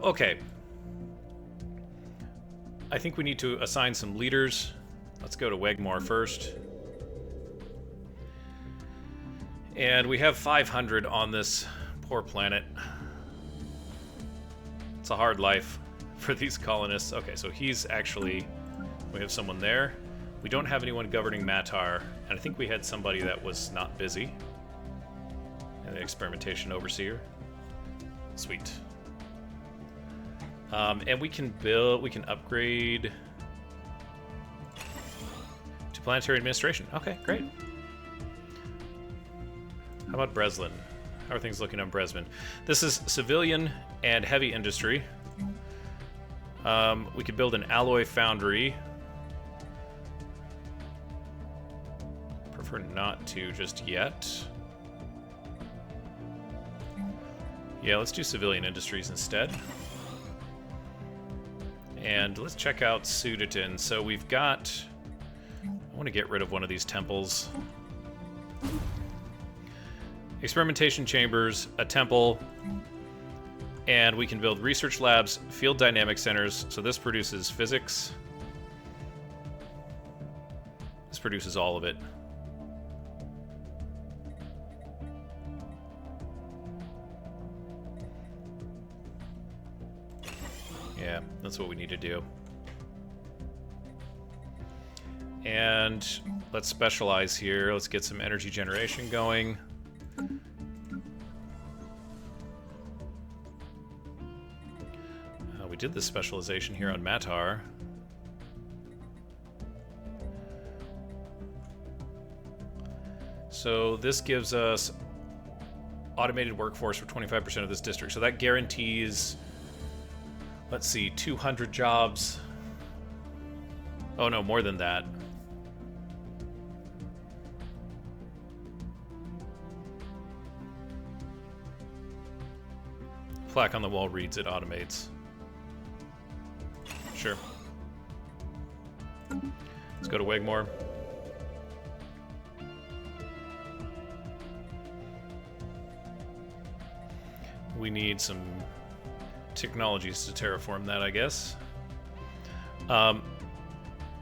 Okay. I think we need to assign some leaders. Let's go to Wegmore first. And we have 500 on this poor planet. It's a hard life for these colonists. Okay, so he's actually... We have someone there. We don't have anyone governing Matar, and I think we had somebody that was not busy. And the experimentation overseer. Sweet. And we can upgrade to planetary administration. Okay, great. How about Breslin? How are things looking on Breslin? This is civilian and heavy industry. We could build an alloy foundry. Prefer not to just yet. Yeah, let's do civilian industries instead. And let's check out Sudatin. So we've got... I want to get rid of one of these temples. Experimentation chambers, a temple, and we can build research labs, field dynamic centers. So this produces physics. This produces all of it. Yeah, that's what we need to do. And let's specialize here. Let's get some energy generation going. We did this specialization here on Matar. So this gives us automated workforce for 25% of this district. So that guarantees... Let's see, 200 jobs. Oh no, more than that. Plaque on the wall reads it automates. Sure. Let's go to Wigmore. We need some technologies to terraform that, I guess.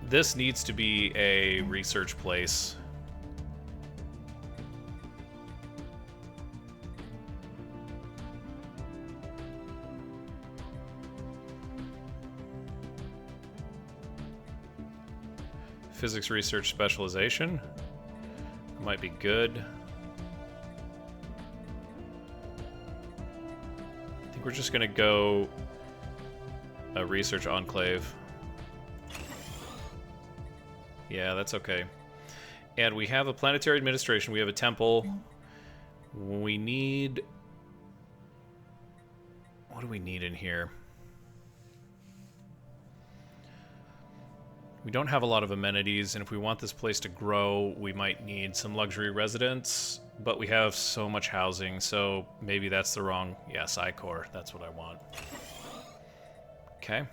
This needs to be a research place. Physics research specialization. That might be good. I think we're just gonna go a research enclave. Yeah, that's okay. And we have a planetary administration. We have a temple. We need... What do we need in here? We don't have a lot of amenities, and if we want this place to grow, we might need some luxury residence, but we have so much housing, so maybe that's the wrong... Yeah, Psycore, that's what I want. Okay.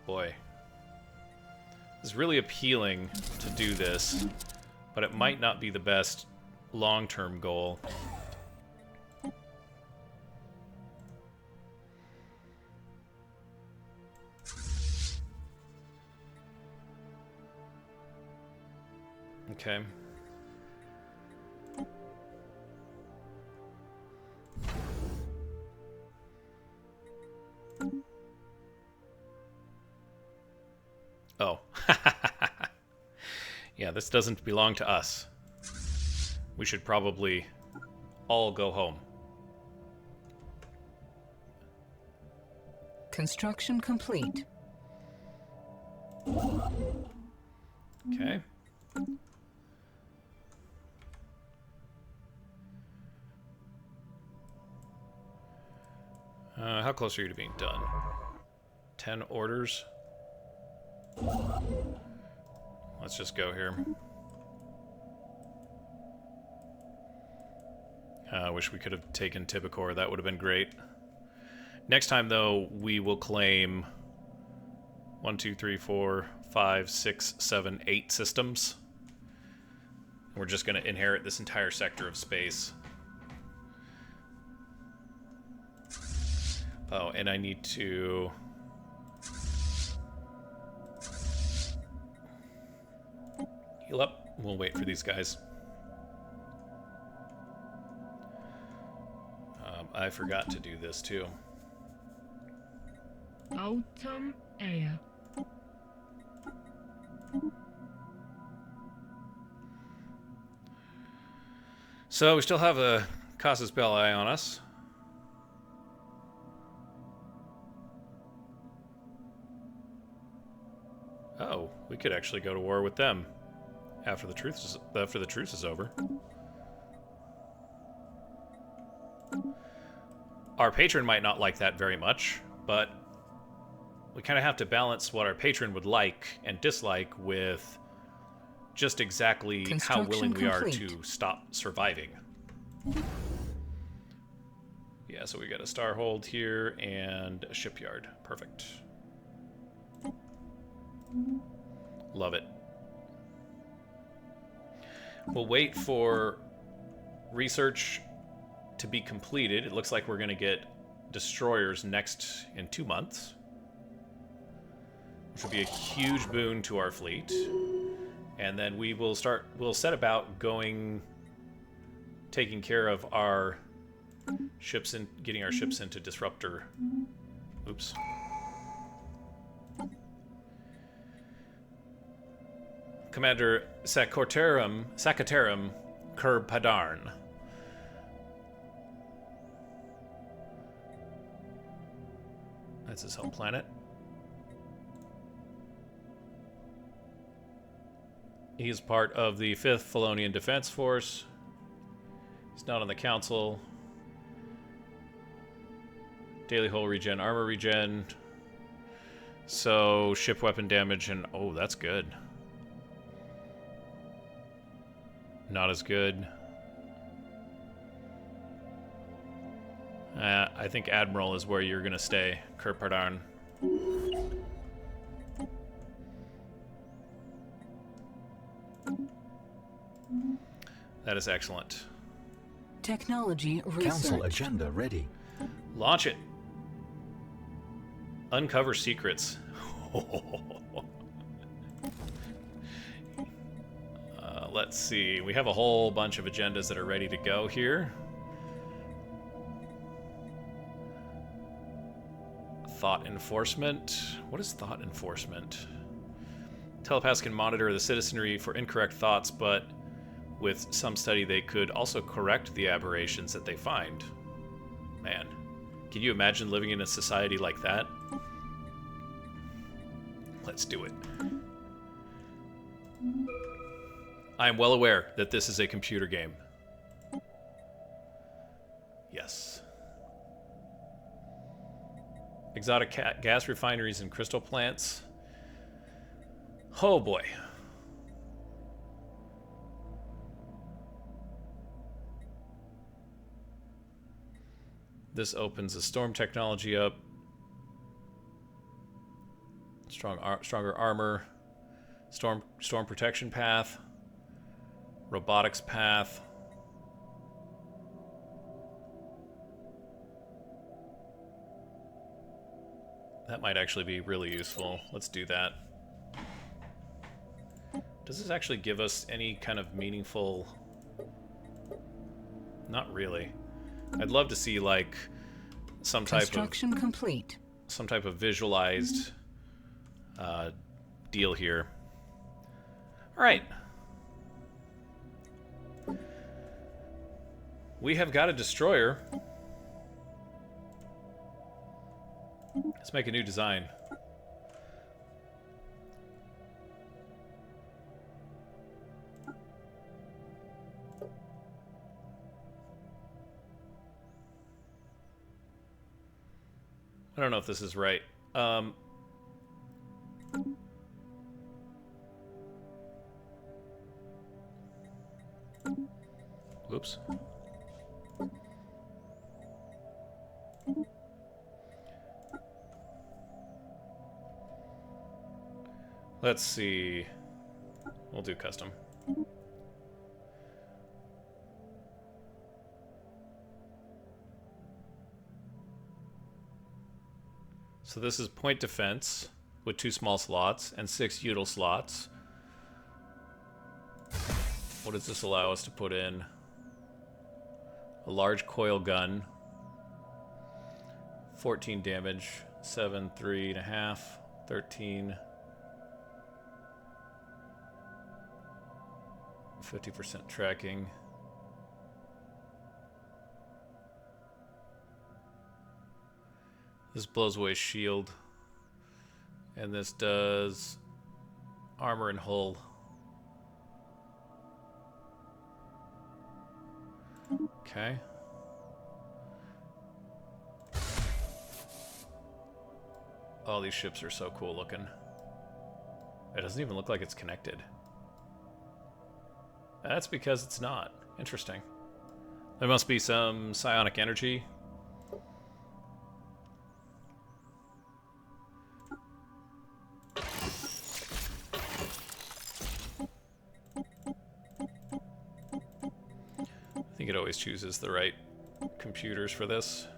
Boy. It's really appealing to do this, but it might not be the best long-term goal. Okay. Oh. Yeah, this doesn't belong to us. We should probably all go home. Construction complete. Okay. How close are you to being done? 10 orders? Let's just go here. I wish we could have taken Tibicor. That would have been great. Next time, though, we will claim 1, 2, 3, 4, 5, 6, 7, 8 systems. We're just going to inherit this entire sector of space. Oh, and I need to... Heal up. We'll wait for these guys. I forgot to do this too. Autumn air. So we still have a Casus Belli on us. Oh, we could actually go to war with them after the truce is over. Our patron might not like that very much, but we kind of have to balance what our patron would like and dislike with just exactly how willing we are to stop surviving. Yeah, so we got a star hold here and a shipyard. Perfect. Love it. We'll wait for research to be completed. It looks like we're going to get destroyers next in 2 months, which will be a huge boon to our fleet. And then we'll set about taking care of our ships and getting our ships into disruptor. Oops. Commander Sacoterum Kurpadarn. That's his home planet. He is part of the 5th Felonian Defense Force. He's not on the council. Daily hull regen, armor regen. So, ship weapon damage and... oh, that's good. Not as good. I think Admiral is where you're going to stay, Kurpadarn. That is excellent. Technology research. Council agenda ready. Launch it. Uncover secrets. Let's see. We have a whole bunch of agendas that are ready to go here. Thought enforcement. What is thought enforcement? Telepaths can monitor the citizenry for incorrect thoughts, but with some study they could also correct the aberrations that they find. Man, can you imagine living in a society like that? Let's do it. I am well aware that this is a computer game. Yes. Exotic gas refineries and crystal plants. Oh boy. This opens the storm technology up. Stronger armor. Storm protection path. Robotics path. That might actually be really useful. Let's do that. Does this actually give us any kind of meaningful... not really. I'd love to see like some type of visualized deal here. All right. We have got a destroyer. Let's make a new design. I don't know if this is right. Whoops. Let's see. We'll do custom. So this is point defense with 2 small slots and 6 util slots. What does this allow us to put in? A large coil gun. 14 damage. 7, 3.5, 13. 50% tracking. This blows away shield. And this does armor and hull. Okay. All these ships are so cool looking. It doesn't even look like it's connected. That's because it's not. Interesting. There must be some psionic energy. I think it always chooses the right computers for this.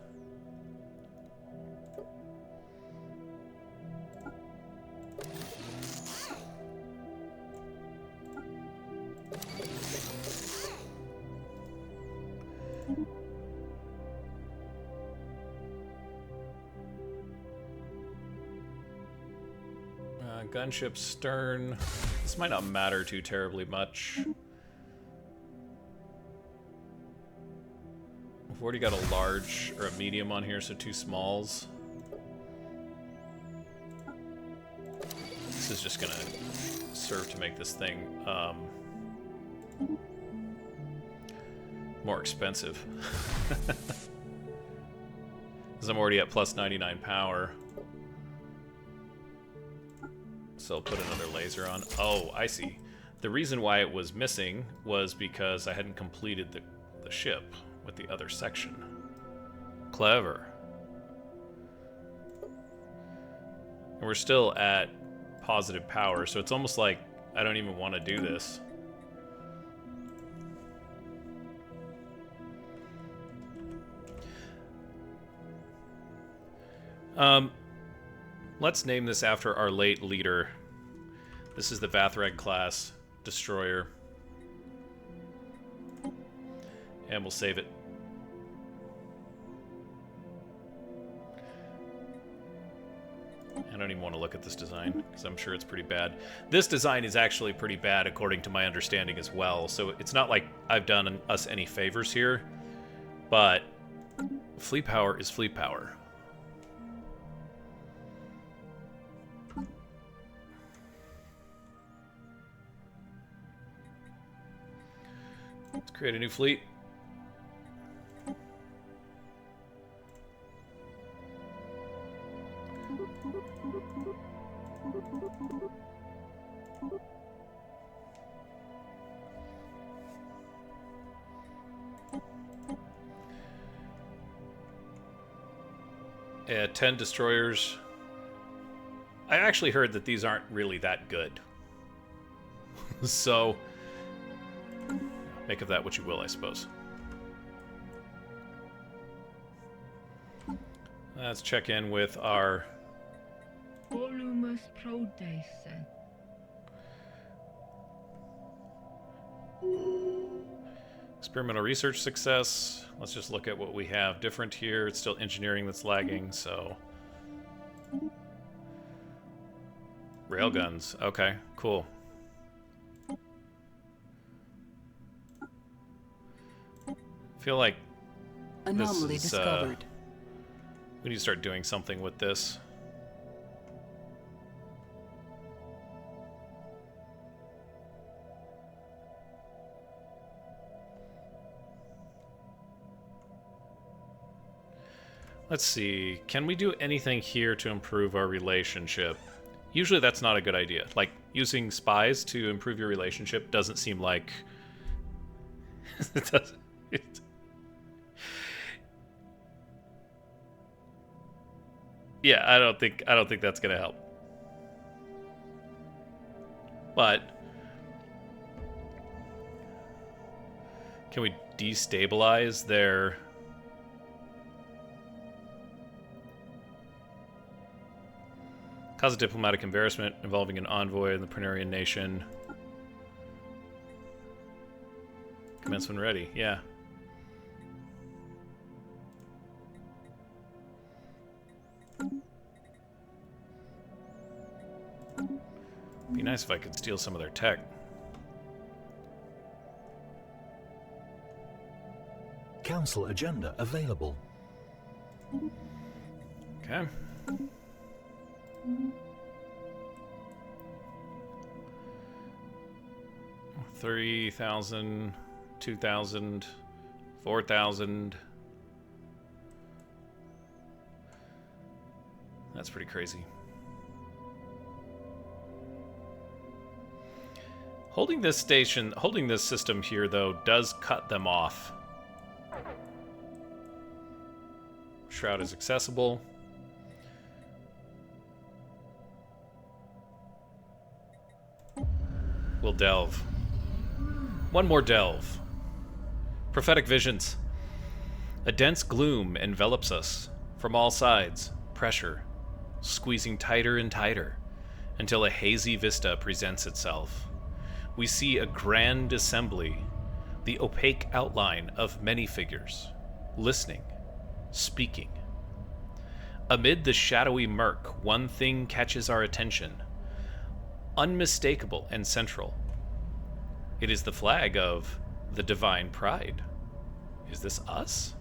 Gunship stern. This might not matter too terribly much. We've already got a large or a medium on here, so 2 smalls. This is just gonna serve to make this thing more expensive. Because I'm already at plus 99 power. So I'll put another laser on. Oh, I see. The reason why it was missing was because I hadn't completed the ship with the other section. Clever. And we're still at positive power, so it's almost like I don't even want to do this. Let's name this after our late leader. This is the Vathrag class destroyer. And we'll save it. I don't even want to look at this design, because I'm sure it's pretty bad. This design is actually pretty bad, according to my understanding as well, so it's not like I've done us any favors here, but fleet power is fleet power. Let's create a new fleet. Yeah, 10 destroyers. I actually heard that these aren't really that good. So, make of that what you will, I suppose. Let's check in with our... Volumus Prodesen. experimental research success. Let's just look at what we have different here. It's still engineering that's lagging, so... Railguns. Okay, cool. Feel like Anomaly this is, discovered. we need to start doing something with this. Let's see. Can we do anything here to improve our relationship? Usually that's not a good idea. Like, using spies to improve your relationship doesn't seem like... it doesn't... Yeah, I don't think that's gonna help. But can we destabilize their... Cause a diplomatic embarrassment involving an envoy in the Prenarian nation. Commence when ready. Yeah. Be nice if I could steal some of their tech. Council agenda available. Okay. $3,000, $2,000, $4,000. That's pretty crazy. Holding this system here, though, does cut them off. Shroud is accessible. We'll delve. One more delve. Prophetic visions. A dense gloom envelops us from all sides. Pressure, squeezing tighter and tighter, until a hazy vista presents itself. We see a grand assembly, the opaque outline of many figures, listening, speaking. Amid the shadowy murk, one thing catches our attention, unmistakable and central. It is the flag of the Divine Pryde. Is this us?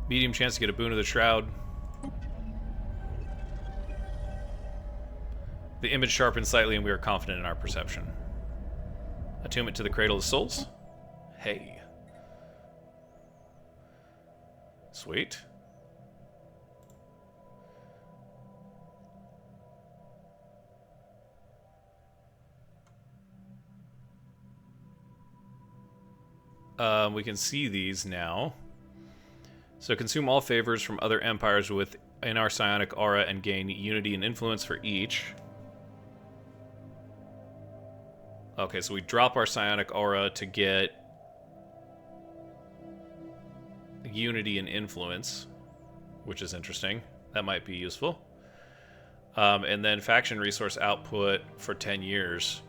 Medium chance to get a boon of the Shroud. The image sharpens slightly and we are confident in our perception. Attunement to the Cradle of Souls. Hey. Sweet. We can see these now. So consume all favors from other empires within our psionic aura and gain unity and influence for each. Okay, so we drop our psionic aura to get unity and influence, which is interesting. That might be useful. And then faction resource output for 10 years.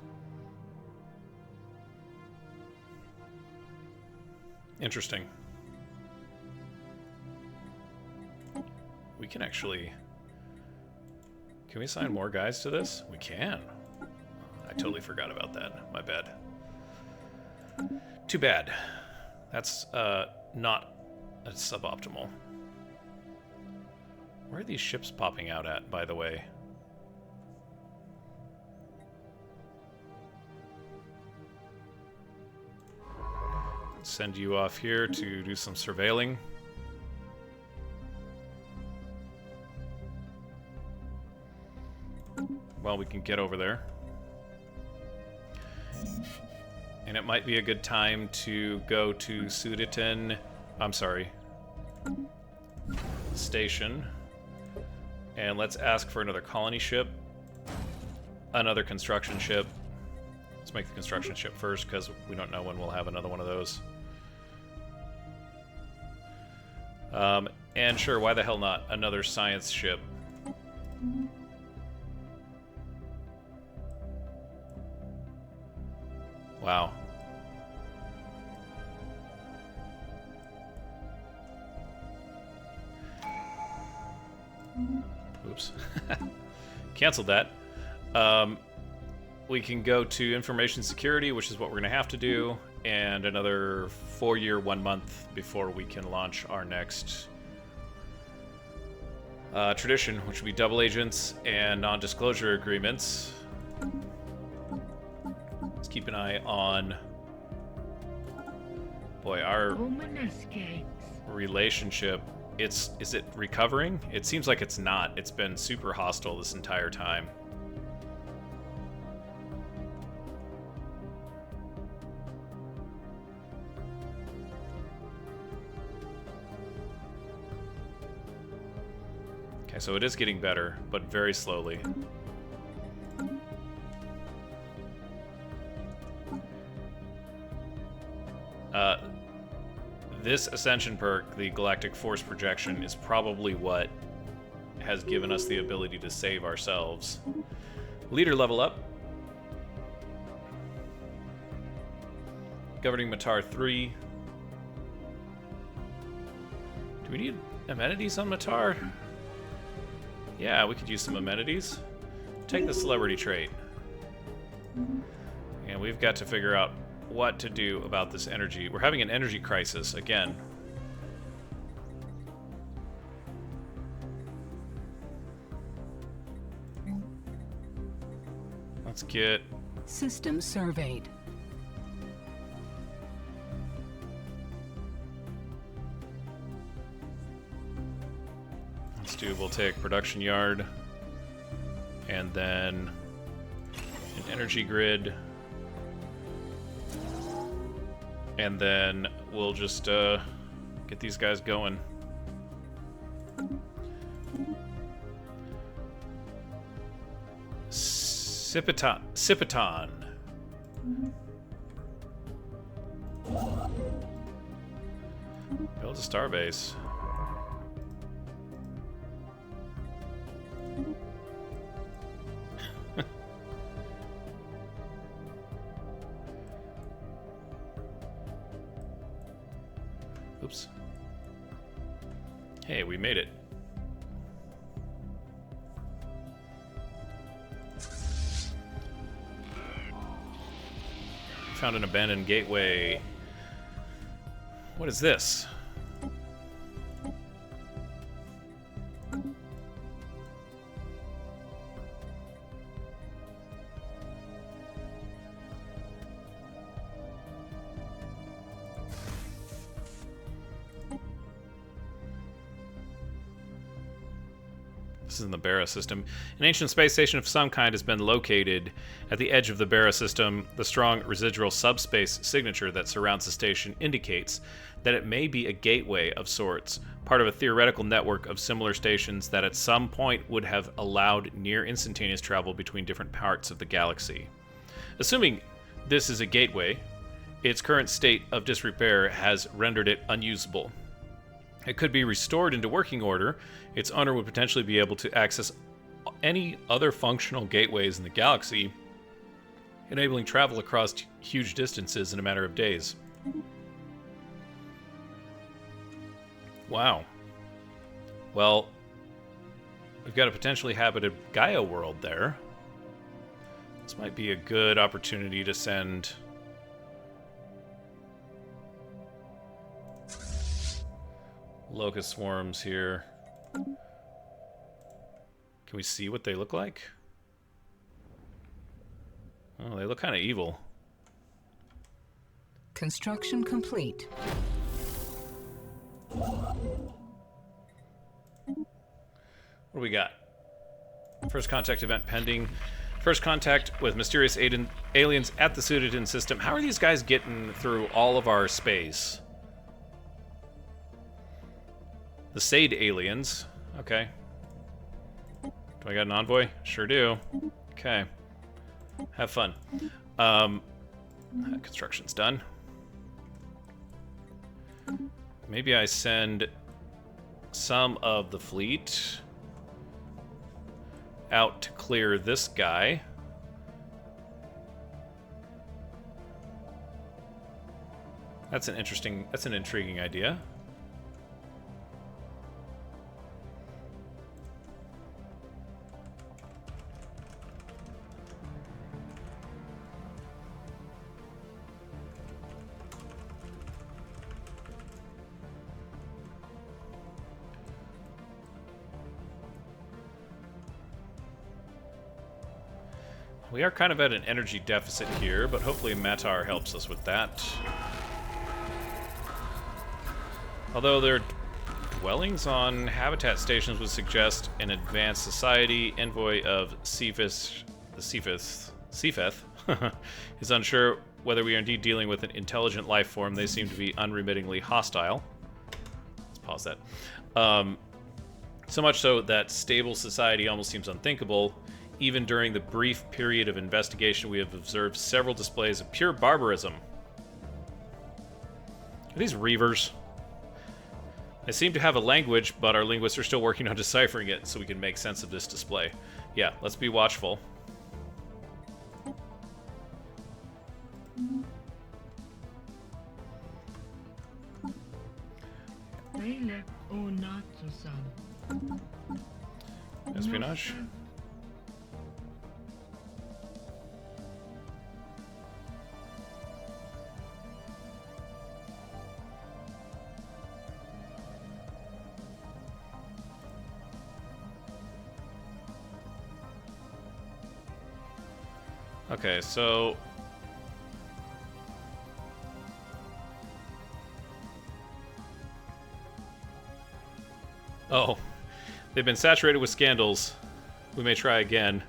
Interesting. We can actually... Can we assign more guys to this? We can. I totally forgot about that. My bad. Too bad. That's not suboptimal. Where are these ships popping out at, by the way? Send you off here to do some surveilling. Well, we can get over there. And it might be a good time to go to Suditon. I'm sorry. Station. And let's ask for another colony ship. Another construction ship. Let's make the construction ship first, because we don't know when we'll have another one of those. And sure, why the hell not? Another science ship. Wow. Oops. Canceled that. We can go to information security, which is what we're going to have to do, and another 4-year, 1 month before we can launch our next tradition, which will be double agents and non-disclosure agreements. Let's keep an eye on... Boy, our relationship... Is it recovering? It seems like it's not. It's been super hostile this entire time. Okay, so it is getting better, but very slowly. This Ascension perk, the Galactic Force Projection, is probably what has given us the ability to save ourselves. Leader level up. Governing Matar 3. Do we need amenities on Matar? Yeah, we could use some amenities. Take the celebrity trait. And we've got to figure out what to do about this energy. We're having an energy crisis again. Let's get... System surveyed. Let's do voltaic production yard. And then an energy grid. And then we'll just get these guys going. Sipiton. Build a starbase. Oops. Hey, we made it. Found an abandoned gateway. What is this? This is in the Barra system. An ancient space station of some kind has been located at the edge of the Barra system. The strong residual subspace signature that surrounds the station indicates that it may be a gateway of sorts, part of a theoretical network of similar stations that at some point would have allowed near instantaneous travel between different parts of the galaxy. Assuming this is a gateway, its current state of disrepair has rendered it unusable. It could be restored into working order. Its owner would potentially be able to access any other functional gateways in the galaxy, enabling travel across huge distances in a matter of days. Wow. Well, we've got a potentially habited Gaia world there. This might be a good opportunity to send... locust swarms here. Can we see what they look like? Oh, they look kind of evil. Construction complete. What do we got? First contact event pending. First contact with mysterious aliens at the Pseudotin system. How are these guys getting through all of our space? The Sade aliens. Okay. Do I got an envoy? Sure do. Okay. Have fun. Construction's done. Maybe I send some of the fleet out to clear this guy. That's an intriguing idea. We are kind of at an energy deficit here, but hopefully Matar helps us with that. Although their dwellings on habitat stations would suggest an advanced society, envoy of Cephas, Cepheth, is unsure whether we are indeed dealing with an intelligent life form. They seem to be unremittingly hostile. Let's pause that. So much so that stable society almost seems unthinkable. Even during the brief period of investigation, we have observed several displays of pure barbarism. Are these Reavers? They seem to have a language, but our linguists are still working on deciphering it so we can make sense of this display. Yeah, let's be watchful. Velek o Natsusan. Espionage. Okay, so oh, they've been saturated with scandals. We may try again.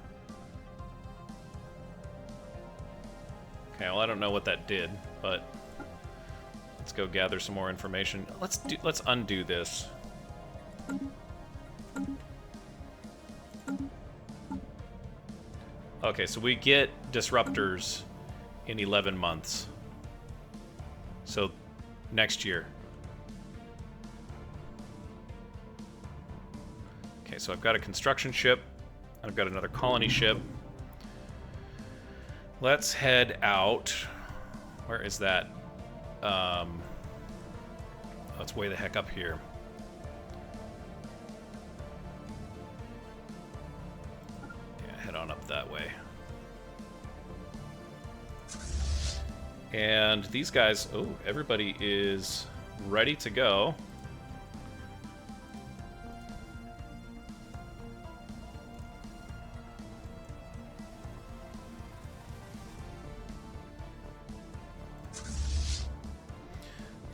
Okay, well, I don't know what that did, but let's go gather some more information. Let's undo this. Okay, so we get disruptors in 11 months. So next year. Okay, so I've got a construction ship. I've got another colony ship. Let's head out. Where is that? Oh, it's way the heck up here. Yeah, head on up that way. And these guys, oh, everybody is ready to go.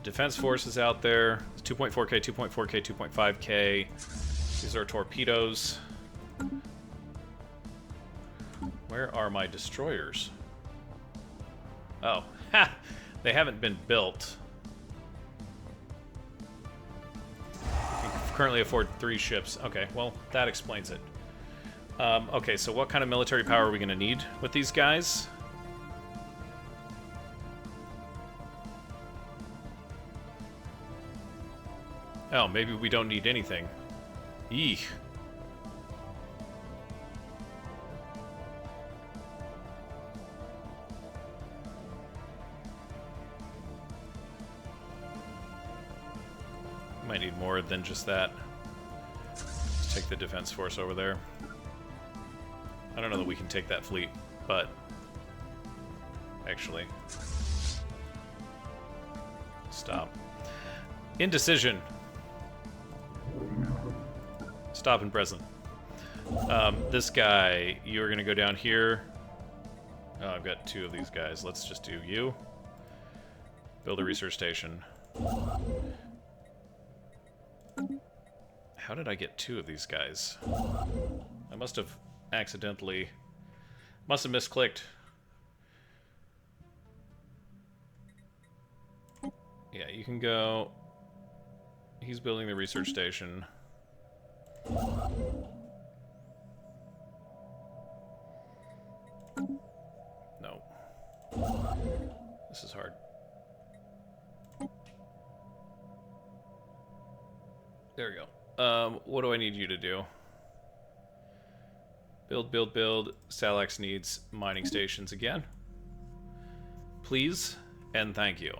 Defense forces out there. 2.4K, 2.4K, 2.5K. These are torpedoes. Where are my destroyers? Oh, ha! They haven't been built. You can currently afford 3 ships. Okay, well, that explains it. Okay, so what kind of military power are we going to need with these guys? Oh, maybe we don't need anything. Eek. Might need more than just that. Let's take the defense force over there. I don't know that we can take that fleet, but actually, stop. Indecision. Stop and present. This guy, you're gonna go down here. Oh, I've got 2 of these guys. Let's just do you. Build a research station. How did I get 2 of these guys? I must have accidentally... Must have misclicked. Yeah, you can go... He's building the research station. No. This is hard. There we go. What do I need you to do? Build, build, build. Salax needs mining stations again. Please and thank you.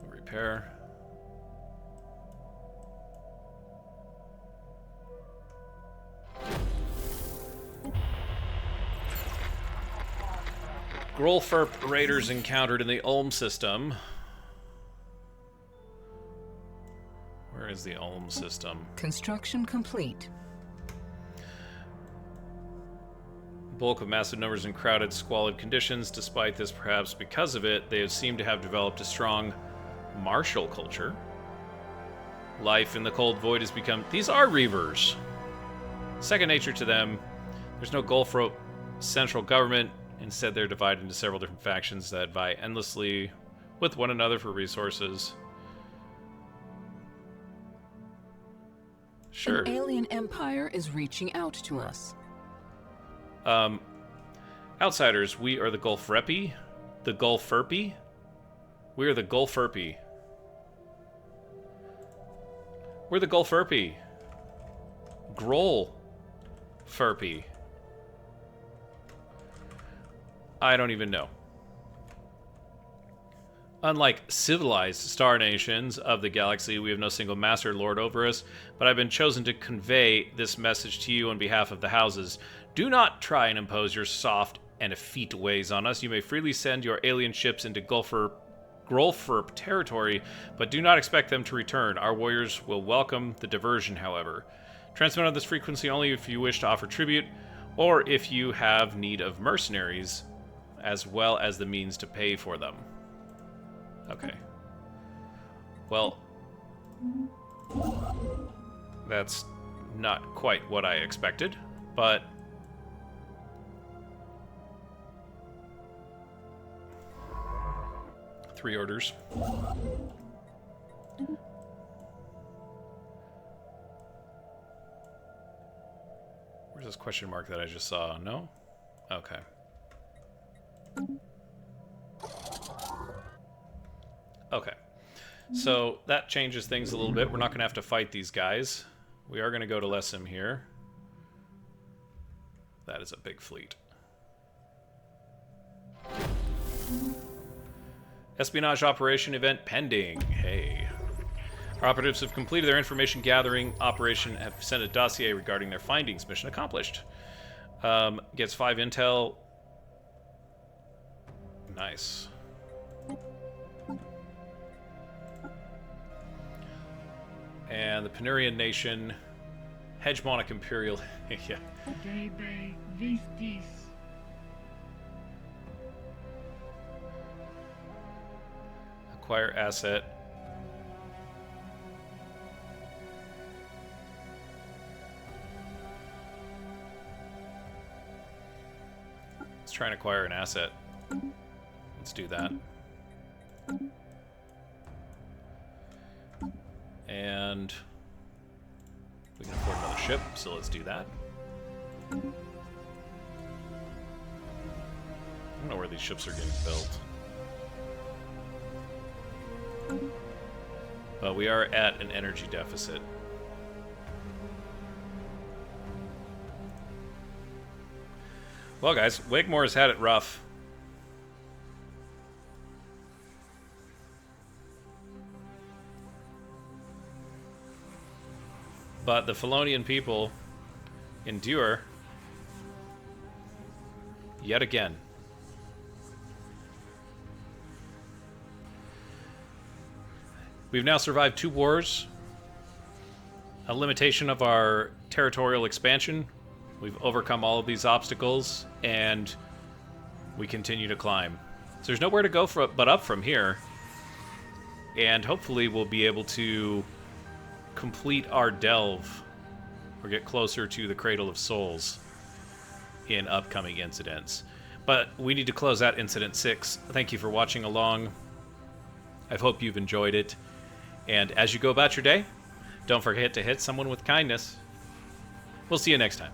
Repair. Grolferp raiders encountered in the Ulm system. Where is the Ulm system? Construction complete. Bulk of massive numbers in crowded, squalid conditions. Despite this, perhaps because of it, they seem to have developed a strong martial culture. Life in the cold void has become... These are Reavers. Second nature to them. There's no Gulfrope central government. Instead, they're divided into several different factions that vie endlessly with one another for resources. Sure. An alien empire is reaching out to us. Outsiders, we are the Gulfrepi. The Gulferpi. We are the Gulferpi. We're the Gulferpi. Groll. Furpy? I don't even know. Unlike civilized star nations of the galaxy, we have no single master lord over us, but I've been chosen to convey this message to you on behalf of the houses. Do not try and impose your soft and effete ways on us. You may freely send your alien ships into Grolfer territory, but do not expect them to return. Our warriors will welcome the diversion, however. Transmit on this frequency only if you wish to offer tribute, or if you have need of mercenaries, as well as the means to pay for them. Okay. Well, that's not quite what I expected, but three orders. Where's this question mark that I just saw? No? Okay. Okay. So that changes things a little bit. We're not going to have to fight these guys. We are going to go to Lessim here. That is a big fleet. Espionage operation event pending. Hey. Our operatives have completed their information gathering operation and have sent a dossier regarding their findings. Mission accomplished. Gets 5 intel. Nice. And the Penurian nation, hegemonic imperial. Yeah. Debe Vistis. Acquire asset. Let's try and acquire an asset. Let's do that. And we can afford another ship, so let's do that. I don't know where these ships are getting built. But we are at an energy deficit. Well, guys, Wakemore's had it rough. But the Felonian people endure yet again. We've now survived 2 wars, a limitation of our territorial expansion. We've overcome all of these obstacles, and we continue to climb. So there's nowhere to go but up from here. And hopefully we'll be able to complete our delve or get closer to the Cradle of Souls in upcoming incidents. But we need to close out Incident 6. Thank you for watching along. I hope you've enjoyed it. And as you go about your day, don't forget to hit someone with kindness. We'll see you next time.